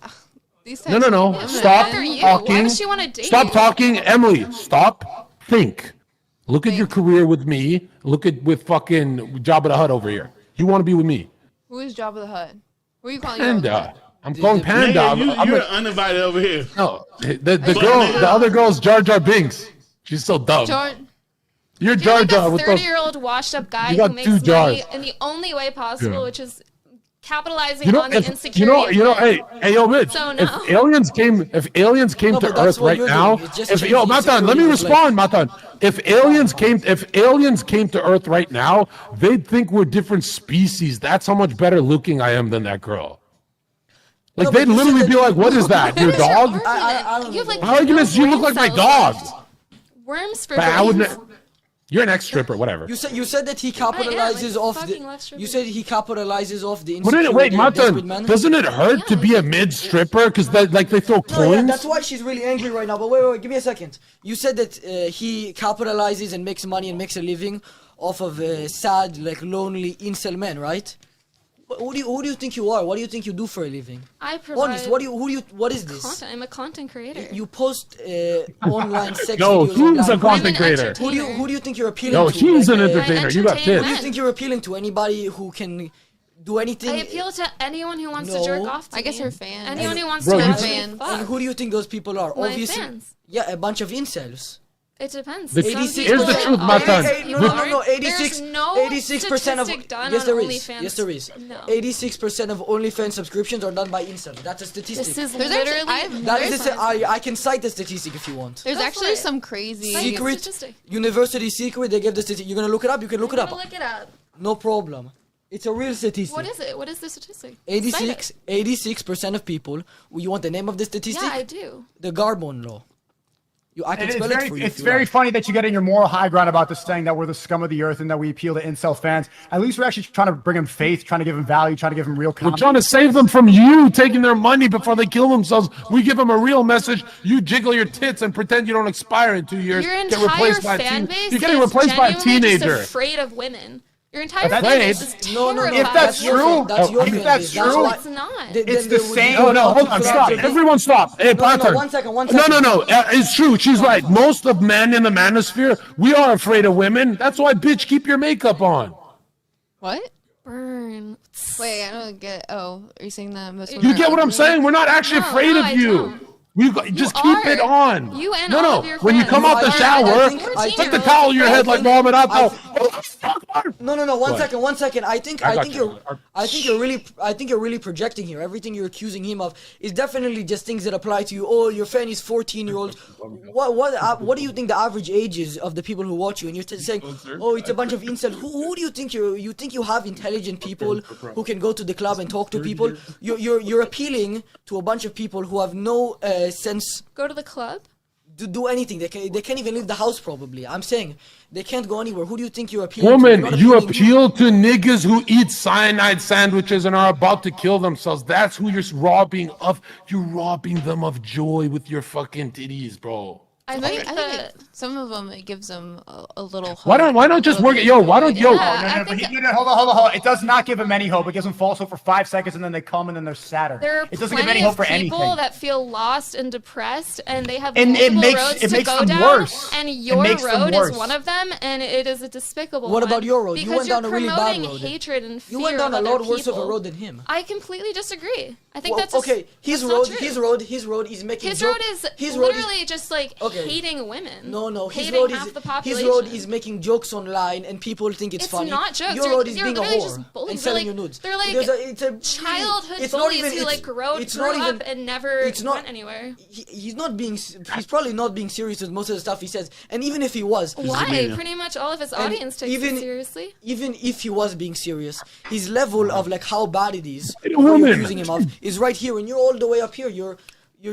These No. types of women. Stop Why are you? talking. Why does she want to date Stop you? talking, Emily. Stop. Think. Look at your career with me. Look at with fucking Jabba the Hutt over here. You want to be with me? Who is Jabba the Hutt? Who are you calling Jabba the Panda. Hutt? I'm calling Panda. Nigga, I'm you're like, uninvited over here. no, the other girl's Jar Jar Binks. She's so dumb. George, You're You're Jar like Jar a with those. 30-year-old washed-up guy You got who makes two money jars. in the only way possible, Yeah. which is capitalizing You know, on the if, insecurity. you know, of men. hey, yo, Mitch. So If no. aliens came No, to but that's Earth what right you're now, doing. It's just if changing yo, Matan, let me security with, respond, Matan. If aliens came to Earth right now, they'd think we're different species. That's how much better looking I am than that girl. Like No, but they'd you said literally that be like, like, "What is that? Your What is your dog?" argument? I don't You have, like, My argument is you look like my brain dog. cells left. Worms for But I would. brains. You're an ex-stripper, whatever. You said that he I capitalizes am, off fucking the. left stripper. You said he capitalizes off the Wait, insecurity of desperate Matan, men. doesn't it hurt to be a mid-stripper? Because they throw No, coins. yeah, that's why she's really angry right now. But wait, give me a second. You said that he capitalizes and makes money and makes a living off of sad, like lonely incel men, right? Who do you think you are? What do you think you do for a living? I provide Honest, what is this? content. I'm a content creator. You post online sex No, videos she's a online. content I'm an creator. Who do you think you're appealing No, to? she's an Like, entertainer. You got entertain tits. Who do you men. think you're appealing to? Anybody who can do anything? I appeal to anyone who wants No. to jerk off to I guess me. her fans. Anyone who wants Bro, to you actually fans. fuck. And who do you think those people are? My Obviously, fans. yeah, a bunch of incels. It depends. The- Some here's people the truth, are, Matan. No, There's 86, no 86% of statistic done yes on there is, OnlyFans. yes there is. No. 86% of OnlyFans subscriptions are done by incels. That's a statistic. This is There's literally. actually- That there's is I can cite the statistic if you want. There's Go for actually it. some crazy. Cite the Secret statistic. university secret. They gave the statistic. You're gonna look it up. You can look it I'm up. gonna look it up. No problem. It's a real statistic. What is it? What is the statistic? 86% of people. You want the name of the statistic? Yeah, I do. The Garbon law. I can It's spell it for you. it's if you very like. funny that you get in your moral high ground about this saying that we're the scum of the earth and that we appeal to incel fans. At least we're actually trying to bring them faith, trying to give them value, trying to give them real We're comedy. trying to save them from you taking their money before they kill themselves. We give them a real message. You jiggle your tits and pretend you don't expire in 2 years. Your Get entire replaced by a fan teen- base You're getting is replaced by a genuinely teenager. just afraid of women. Your entire That's fan base great. is No, terrified. If that's your true- fan- that's your if fan that's base. true- why- It's not. then It's there the would same- be No, hold on, stop. This- Everyone stop. Hey, No, Pattern. one second. No. It's true. She's right. Most of men in the manosphere, we are afraid of women. That's why, bitch, keep your makeup on. What? Burn. Wait, I don't get. Oh, are you saying that most You women You are get what I'm ugly? saying? We're not actually No, afraid no, of I you. don't. Just You keep are. it on. You and no, all no. of your When you friends. come out the I shower, think- put the towel on your head like Muhammad Atta. No. One second. I think got you're you. I think you're really projecting here. Everything you're accusing him of is definitely just things that apply to you. Oh, your fan is 14-year-old. What do you think the average age is of the people who watch you? And you're saying, oh, it's a bunch of incels. Who do you think you think you have intelligent people who can go to the club and talk to people? You're appealing to a bunch of people who have no sense Go to the club. to do anything. They can't even leave the house probably. I'm saying they can't go anywhere. Who do you think you're appealing to? Woman, You're not you appealing appeal to niggas who eat cyanide sandwiches and are about to kill themselves. That's who you're robbing of. You're robbing them of joy with your fucking titties, bro. I I think think that some of them it gives them a little. Why not just work it? Yo, why don't yo? Yeah. Hold on. It does not give them any hope. It gives them false hope for 5 seconds, and then they come, and then they're sadder. there are It doesn't give plenty any hope of for people anything. that feel lost and depressed, and they have And it multiple makes- roads it to makes go them down. worse. And It your makes them road worse. is one of them, and it is a despicable What one. about your road? You Because went down you're a really bad promoting road. hatred and fear You went down a of lot other worse of a people. road than him. I completely disagree. I think Well, that's okay. His that's road, not true. his road is making. His joke- road is his road literally just like Okay. hating women. No. His hating road half is the population. his road is making jokes online, and people think it's funny. not jokes. Your You're- road is you're being a literally whore just bullies. and They're selling like- your nudes. they're like It's a childhood it's not bullies even- who it's- like grew it's not up even- and never it's not- went anywhere. He's not being. He's probably not being serious with most of the stuff he says. And even if he was, Why? comedian. Pretty much all of his And audience takes even- it seriously. even if he was being serious, his level of like how bad it is, Hey, what woman. you're accusing him of, is right here, and you're all the way up here. You're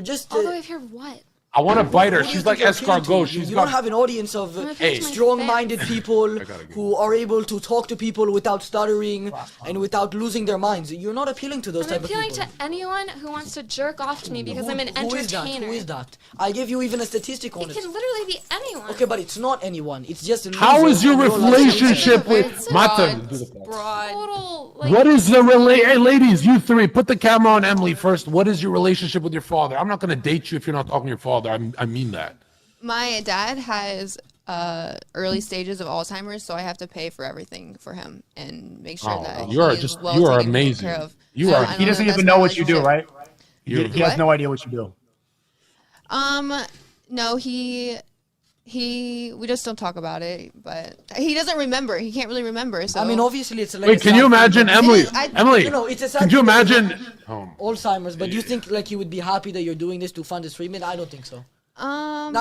just. All the way up here, what? I want to bite her. What do you She's like think you're appealing to? escargot. You She's don't got. have an audience of Hey. strong-minded people who are able to talk to people without stuttering and without losing their minds. You're not appealing to those I'm type of appealing people. to anyone who wants to jerk off to me because I'm an Who is that? entertainer. Who is that? I gave you even a statistic on It it. can literally be anyone. Okay, but it's not anyone. It's just a How loser is your in life. relationship with It's Matan? Broad. Total, like, What is the Hey, ladies, you three, put the camera on Emily first. What is your relationship with your father? I'm not going to date you if you're not talking to your father. I mean that. My dad has early stages of Alzheimer's, so I have to pay for everything for him and make sure Oh, that you are he is just- well you are taken amazing. care of. You So are- I don't He doesn't if that's even my know what you do, relationship. right? You- He has What? no idea what you do. No, we just don't talk about it, but he doesn't remember. He can't really remember. So I mean, obviously, it's like. Wait, can you imagine, Emily? I- Emily, You know, it's a sad could you thing that imagine? Alzheimer's, but do you think like he would be happy that you're doing this to fund his treatment? I don't think so. um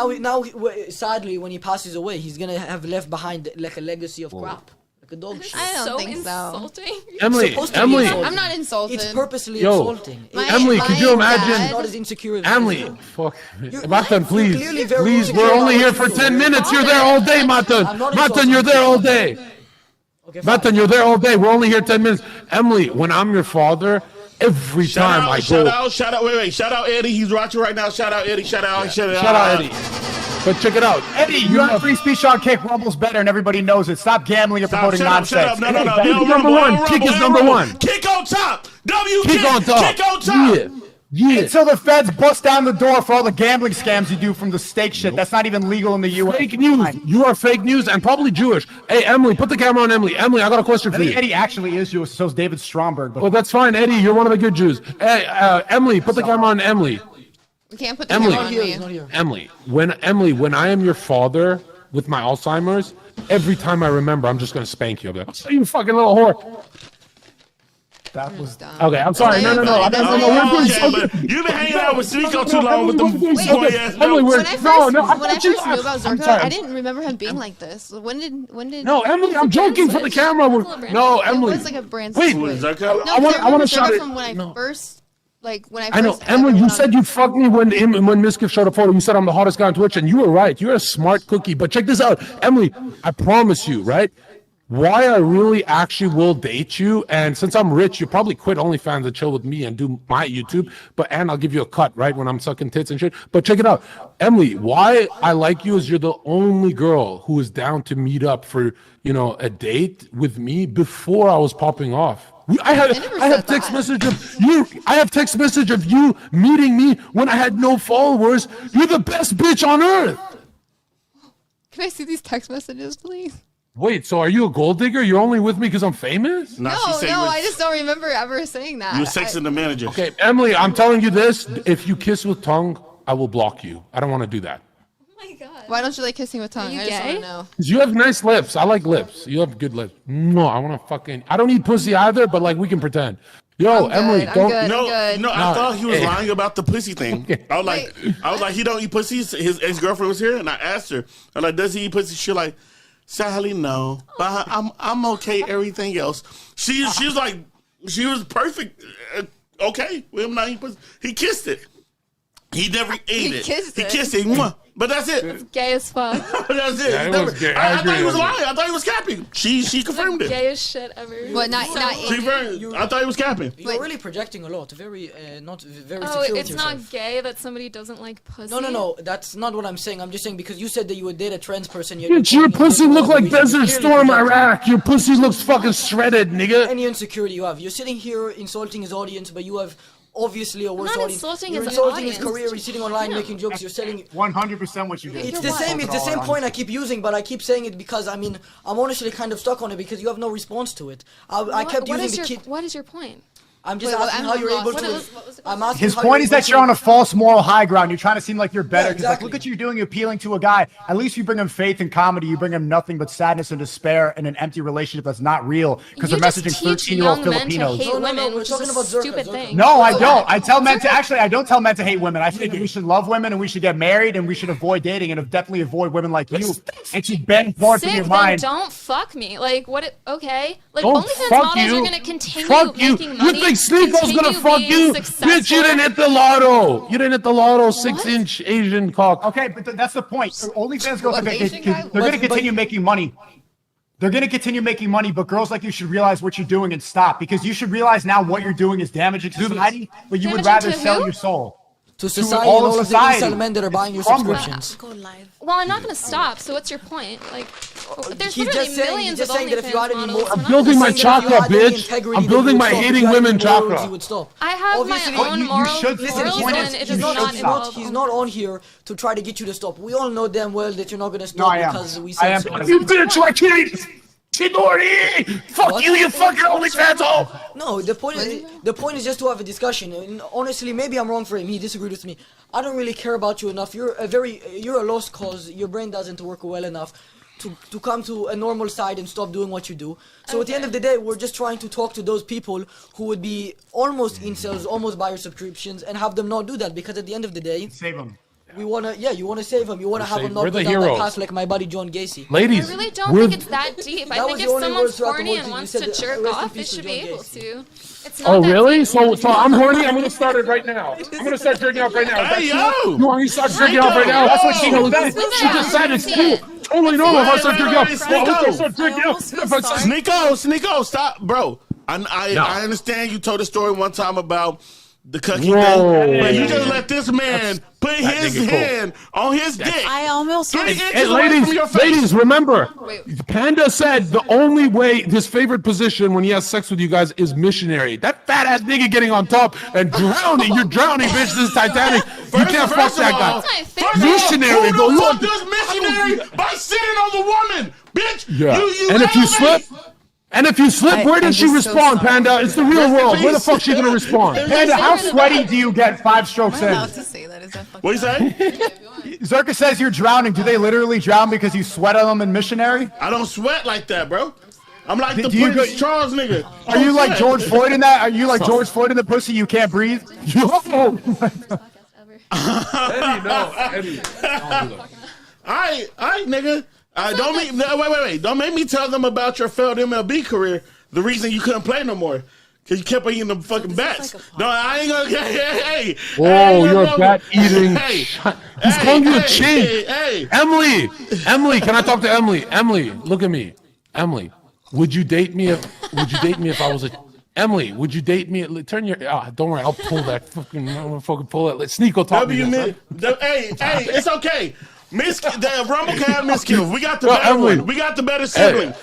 Sadly, when he passes away, he's gonna have left behind like a legacy of crap, like a dog shit. I don't so think so. insulting. Emily, supposed to be Emily, insulting. I'm not insulted. It's purposely Yo. insulting. My- Emily, could you my imagine? dad- Not as insecure as Emily, you. fuck. You're- Matan, you're please. clearly very Please, insecure we're about only what here you for do. 10 minutes. You're there all day, Matan. I'm not Matan, you're there all day. Okay, Matan, fine. you're there all day. We're only here 10 minutes. Emily, when I'm your father, every time I go. Shout out Eddie. He's watching right now. Shout out Eddie. Shout out Shout out Eddie. But check it out. Eddie, you have free speech on Kick. Rumble's better, and everybody knows it. Stop gambling and promoting nonsense. Shut up. No. Kick They'll is number rumble, one. they'll Kick rumble, is they'll number rumble. one. Kick on top. W Kick on top. Kick on top. Yeah. Yeah. Until the feds bust down the door for all the gambling scams you do from the steak shit. That's not even legal in the U.S. Fake news. You are fake news and probably Jewish. Hey, Emily, put the camera on Emily. Emily, I got a question I for think you. Eddie actually is Jewish, so is David Stromberg. But Well, that's fine, Eddie. You're one of the good Jews. Hey, Emily, put the camera on Emily. We can't put the Emily. camera on Here, me. he's not here. Emily, when I am your father with my Alzheimer's, every time I remember, I'm just gonna spank you. I'll be like, oh, you fucking little whore. that was Okay, I'm sorry. No. We're doing so good. You've been hanging out with SNEAKO too long with them Emily, boy ass Emily, jokes. we're When I first, no. when I first knew about I'm Zherka, sorry. I didn't remember him being like this. When did? No, Emily, I'm joking for the camera. No, It Emily. was like a brand Wait, switch. Zherka? No, I want remember to shout Zherka it. from when I No. first, like when I I know, first. Emily. ever You went said on- you fucked me when Miskiff showed a photo. You said I'm the hottest guy on Twitch, and you were right. You're a smart cookie. But check this out, Emily. I promise you, right? Why I really actually will date you, and since I'm rich, you probably quit OnlyFans and chill with me and do my YouTube. And I'll give you a cut, right, when I'm sucking tits and shit. But check it out, Emily. Why I like you is you're the only girl who is down to meet up for a date with me before I was popping off. I have said text that. message of you. I have text message of you meeting me when I had no followers. You're the best bitch on earth. Can I see these text messages, please? Wait, so are you a gold digger? You're only with me because I'm famous? Nah, No, she said I just don't remember ever saying that. you were sexing the manager. Okay, Emily, I'm telling you this. If you kiss with tongue, I will block you. I don't want to do that. Oh my god. Why don't you like kissing with tongue? you I just want gay? to know. 'Cause you have nice lips. I like lips. You have good lips. No, I want to fucking. I don't need pussy either, but like we can pretend. Yo, I'm Emily, good, I'm don't. good. No, good. I thought he was Hey. lying about the pussy thing. I was like, he don't eat pussy. His ex-girlfriend was here, and I asked her, I'm like, does he eat pussy? She like, sadly, no, but I'm okay. Everything else, she was like, she was perfect. Okay with him not eating pussy. He kissed it. He never ate it. kissed He it. kissed it. Mwah. But that's it. Gay as fuck. That's it. Yeah, it Never- was gay. I I thought agree he was with you. lying. I thought he was capping. She confirmed it. Gayest shit ever. But not She eating. confirmed. I thought he was capping. You're really projecting a lot. Very not very Oh, secure with it's yourself. not gay that somebody doesn't like pussy. No. That's not what I'm saying. I'm just saying because you said that you would date a trans person. Yet Bitch, you're your calling him pussy gay for look no like reason. You're Desert clearly Storm projecting. Iraq. Your pussy looks fucking shredded, nigga. Any insecurity you have. You're sitting here insulting his audience, but you have obviously a worse not audience. insulting You're his insulting his audience. career. You're sitting online making jokes. You're selling. 100% what you did. It's the same. It's the same point I keep using, but I keep saying it because I mean I'm honestly kind of stuck on it because you have no response to it. I kept What using is the your kid. What is your point? I'm just Wait, asking I'm how you're lost. able What to. was the I'm asking His how point you're is able that you're on a false moral high ground. You're trying to seem like you're better. Yeah, 'Cause, like, exactly. look at you doing appealing to a guy. At least you bring him faith and comedy. You bring him nothing but sadness and despair and an empty relationship that's not real because they're You just messaging teach 13-year-old young men to Filipinos. hate No, women, we're which talking is about a Zherka, stupid Zherka. thing. No, I don't. I tell men to actually. I don't tell men to hate women. I think that we should love women and we should get married and we should avoid dating and definitely avoid women like you. And to bend parts of Sick, your then mind. don't fuck me. Like what? Okay, like Don't OnlyFans fuck models you. are gonna continue Fuck you. making money. You think SNEAKO's gonna continue fuck being you? successful. Bitch, you didn't hit the lotto. You didn't hit the lotto. 6-inch Asian cock. Okay, but that's the point. OnlyFans girls What, are Asian guy? they're going to continue making money. They're going to continue making money, but girls like you should realize what you're doing and stop because you should realize now what you're doing is damaging society, but you would Damaging rather to sell who? your soul. to society all and of all of the society. incel men that are buying your Crumbling. subscriptions. Go live. Well, I'm not gonna stop. So what's your point? Like, there's He's literally just saying- millions he's just of saying that if you had OnlyFans any models. more- We're I'm not building gonna my say that- chakra, If you had any bitch. integrity, I'm then building you my would stop. hating If you had women any morals, chakra. you would stop. I have Obviously, my own you moral should- Listen, morals, he's not- and it does you not should stop. involve. He's not on here to try to get you to stop. We all know damn well that you're not going to No, stop I am. because we I said am. so. You bitch, I can't. Chidori! Fuck What? you fucking OnlyFans hole! No, the point is just to have a discussion. And honestly, maybe I'm wrong for him. He disagreed with me. I don't really care about you enough. You're a lost cause. Your brain doesn't work well enough to come to a normal side and stop doing what you do. So at the end of the day, we're just trying to talk to those people who would be almost incels, almost buy your subscriptions, and have them not do that. Because at the end of the day, Save them. you wanna save them. You wanna have them not we're go the down that heroes. path like my buddy John Gacy. I Ladies, really don't we're- think it's that deep. I That think was if the only someone's words throughout the horny whole and thing. wants You to said, jerk "Rest in off, they peace to should be John able Gacy." to. It's not Oh that really? deep. So I'm horny. I'm gonna start it right now. I'm gonna start jerking off right now. Is that Hey, cool? yo! You want me to start jerking off right now? That's what she knows. said. She just said it's cool. Totally normal if I start jerking off. Wait, Well, wait, okay, start jerking off. If I start- Sneako, stop, bro. I understand you told a story one time about the cookie Whoa. thing, but you just let this man put his nigga cool. hand on his dick. I almost 3 went. inches Hey, away from your face. ladies, remember, Panda said the only way his favorite position when he has sex with you guys is missionary. That fat ass nigga getting on top and drowning. You're drowning, bitch. This is Titanic. You can't fuck that guy. That's my First favorite. of all, Missionary, bro. Who You the fuck want- does missionary by sitting on the woman, bitch? Yeah. You And if you elevate- slip, where does she I'm just so respond, sorry. Panda? It's the real world. Where the peace. fuck's she gonna respond? Panda, how sweaty do you get 5 strokes Am I in? allowed to say that? Is that fucking What you say? Zherka says you're drowning. Do they literally drown because you sweat on them in missionary? I don't sweat like that, bro. I'm like the Do you Prince go- Charles nigga. Are you like Sweat. George Floyd in that? Are you like George Floyd in the pussy? You can't breathe. Yo! Ever. Alright, nigga. Don't make wait. Don't make me tell them about your failed MLB career. The reason you couldn't play no more. Cause you kept eating the fucking bats. No, I ain't gonna. Hey. Whoa, you're a bat eating. Hey. He's calling you a chink. Hey. Emily, can I talk to Emily? Emily, look at me. Emily, would you date me if I was a Emily, would you date me? Turn your. Don't worry, I'll pull that fucking. I'm gonna fucking pull it. SNEAKO talk me. Hey, it's okay. The Rumble can have Miss Kills. We got the Well, better Emily. one. We got the better sibling.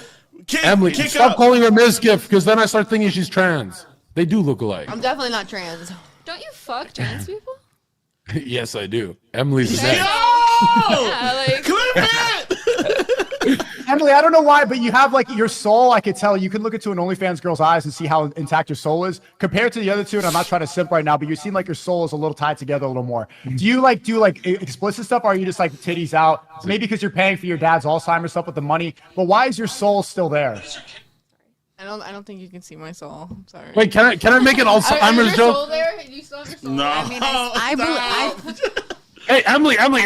Emily, Kick stop up. calling her Ms. Gift, because then I start thinking she's trans. They do look alike. I'm definitely not trans. Don't you fuck trans people? Yes, I do. Emily's Yo! next. Yeah, like Clip it! Emily, I don't know why, but you have like your soul. I could tell you can look into an OnlyFans girl's eyes and see how intact your soul is compared to the other two. And I'm not trying to simp right now, but you seem like your soul is a little tied together a little more. Do you do explicit stuff, or are you just like titties out? Maybe because you're paying for your dad's Alzheimer's stuff with the money. But why is your soul still there? I don't think you can see my soul. I'm sorry. Wait, can I make an Alzheimer's Is your soul joke? there? You still have your soul? No. I mean, I Hey, Emily. don't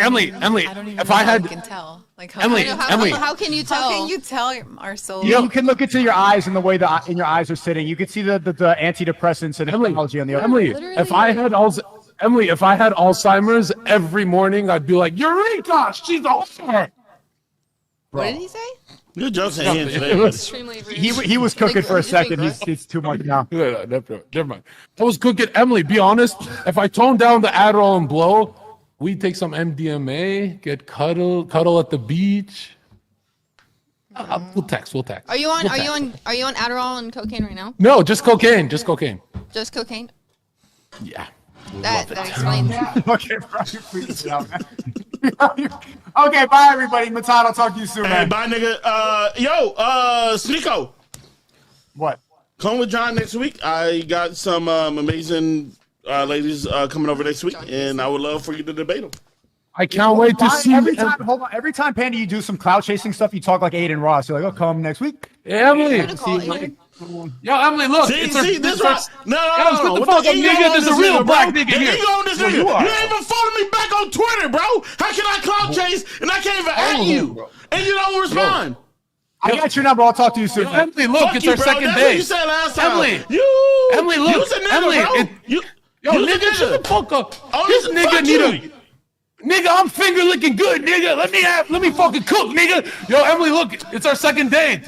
even If know I how had you can tell. Like how, Emily, How can you tell? how can you tell our soul? You can look into your eyes and the way in your eyes are sitting. You can see the antidepressants and Emily, technology on the other. Emily, if I had Emily, if I had Alzheimer's every morning, I'd be like, Eureka! She's a whore! What did he say? You're just saying today. It was- Extremely rude. He was cooking for a Just being second. gross. He's too much now. Never mind. I was cooking. Emily, be honest. If I tone down the Adderall and blow, we take some MDMA, get cuddle at the beach. We'll text. Are you on Adderall and cocaine right now? No, just cocaine. Just cocaine. Just cocaine? Yeah. That explains. Okay, Brian, please. Okay, bye everybody. Matan, I'll talk to you soon, Hey, man. bye, nigga. SNEAKO. What? Come with John next week. I got some amazing ladies coming over next week, and I would love for you to debate them. I can't wait to see. Every time, Panda, you do some clout chasing stuff, you talk like Aiden Ross. You're like, "Oh, come next week." Emily. Call Aiden. Yo, Emily, look. See, it's our- this it's right. our- No. What the With fuck, ego nigga? on There's this a real nigga, black bro. nigga The here. ego on this nigga. you are. You ain't even following me back on Twitter, bro. How can I clout chase and I can't even at you? And you don't respond. I got your number. I'll talk to you soon. Yo, Emily, look, Fuck it's you, our bro. second That's date. what you said last time. Emily. You. Emily, look. You's a nigga, Emily, bro. Yo, You's a nigga, shut the fuck up. Oh, This fuck nigga you. need a... Nigga, I'm finger licking good, nigga. Let me fucking cook, nigga. Yo, Emily, look, it's our second date.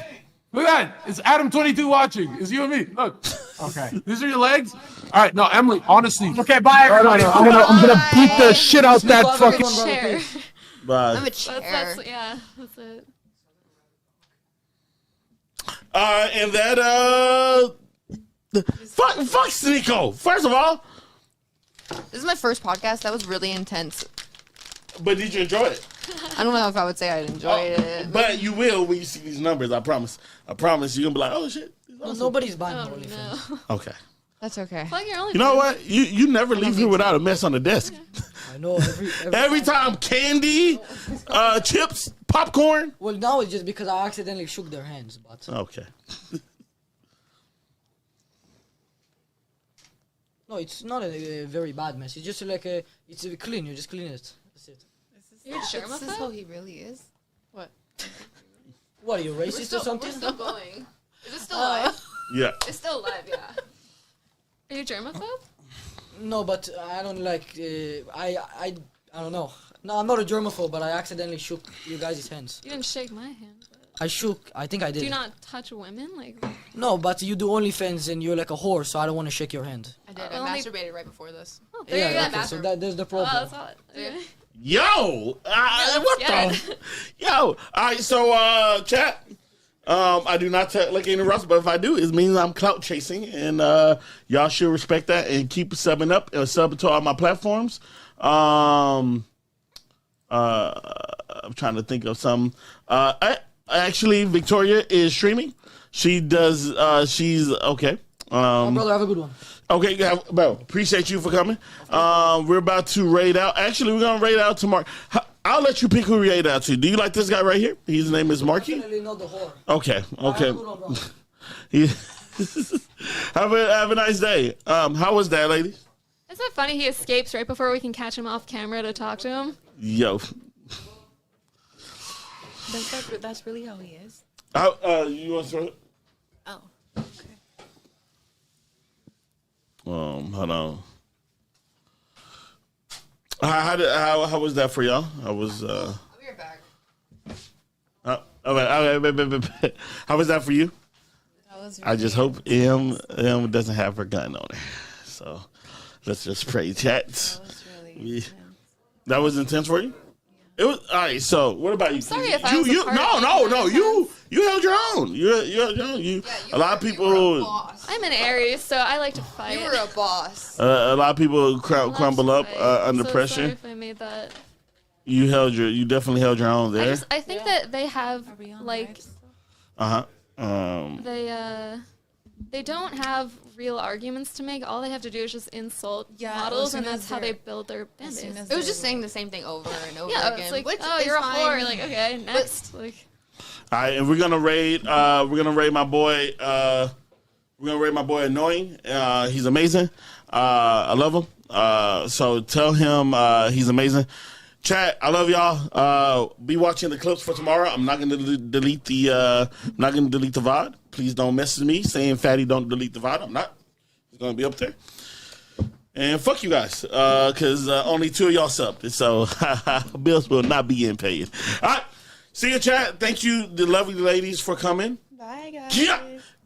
Look at that. It's Adam 22 watching. It's you and me. Look. Okay. These are your legs? All right, no, Emily, honestly. Okay, bye everybody. I'm gonna beat the shit out that Have a good fucking... one, brother, Chair. please. Bye. I'm a chair. That's yeah. That's it. And that fuck SNEAKO. First of all, This is my first podcast. That was really intense. but did you enjoy it? I don't know if I would say I'd enjoyed it. But you will when you see these numbers. I promise. I promise you're gonna be like, oh shit. No, nobody's buying Oh OnlyFans. no. Okay. That's okay. Plug your OnlyFans. You know what? You never leave here without a mess on the desk. I know Every time candy, chips, popcorn. Well, now it's just because I accidentally shook their hands, but Okay. no, it's not a very bad mess. It's just like it's clean. You just clean it. That's it. You're a This is germaphobe? how he really is. What? What are you racist or something? We're still going. Is it still live? Yeah. It's still live, yeah. Are you germaphobe? No, but I don't like. I don't know. No, I'm not a germaphobe, but I accidentally shook you guys' hands. You didn't shake my hand. But... I shook. I think I did. Do you not touch women? Like, No, but you do OnlyFans and you're like a whore, so I don't want to shake your hand. I did. I Only- masturbated right before this. oh, there you Yeah, go. okay, so there's the Oh, problem. that's hot. Okay. Yo. What Yeah. the? Yo. All right. So, chat. I do not like any Russ, but if I do, it means I'm clout chasing, and y'all should respect that and keep subbing up and subbing to all my platforms. I'm trying to think of some. Actually, Victoria is streaming. She does. She's okay. My brother, have a good one. Okay, bro. Appreciate you for coming. We're about to raid out. Actually, we're gonna raid out tomorrow. I'll let you pick who we raid out to. Do you like this guy right here? His name is Marky. Definitely not the whore. Okay. Have a Okay. good one, bro. He- have a nice day. How was that, ladies? Isn't it funny he escapes right before we can catch him off camera to talk to him? Yo. That's really how he is. You want to throw it? Oh. Hold on. How was that for y'all? I was. I'll be right back. Okay. How was that for you? That was I just hope M doesn't have her gun on her. So let's just pray, chat. That was really Yeah. intense. That was intense for you. It was all right. So what about you? Sorry if I was a you part of no. it. You held your own. You held your own. Yeah, A lot of You were a people. boss. I'm an Aries, so I like to fight. You were a boss. A lot of people crumble up under so pressure. Sorry if I made that. You definitely held your own there. I think that they have Are we on like live? they don't have real arguments to make. All they have to do is just insult Yeah, models, as and soon that's as how they they're- build their fan as soon base. as It was just saying the same thing over and over Yeah, again. it's like, which oh, is you're a fine. whore. Like, okay, next. Like, All right, and we're gonna raid my boy. We're gonna raid my boy Annoying. He's amazing. I love him. So tell him he's amazing. Chat, I love y'all. Be watching the clips for tomorrow. I'm not gonna delete the VOD. Please don't message me saying Fatty don't delete the VOD. I'm not. It's gonna be up there. And fuck you guys, because only 2 of y'all subbed. So bills will not be getting paid. All right. See you, chat. Thank you, the lovely ladies, for coming. Bye, guys.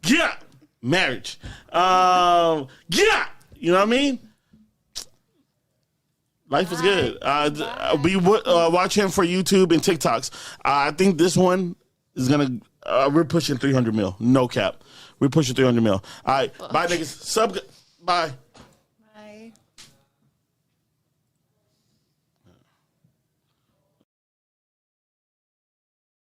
Yeah. Marriage. Yeah. You know what I mean? Life is good. We watch him for YouTube and TikToks. I think this one is going to, we're pushing 300 mil. No cap. We're pushing 300 mil. All right. Bye, niggas. Bye.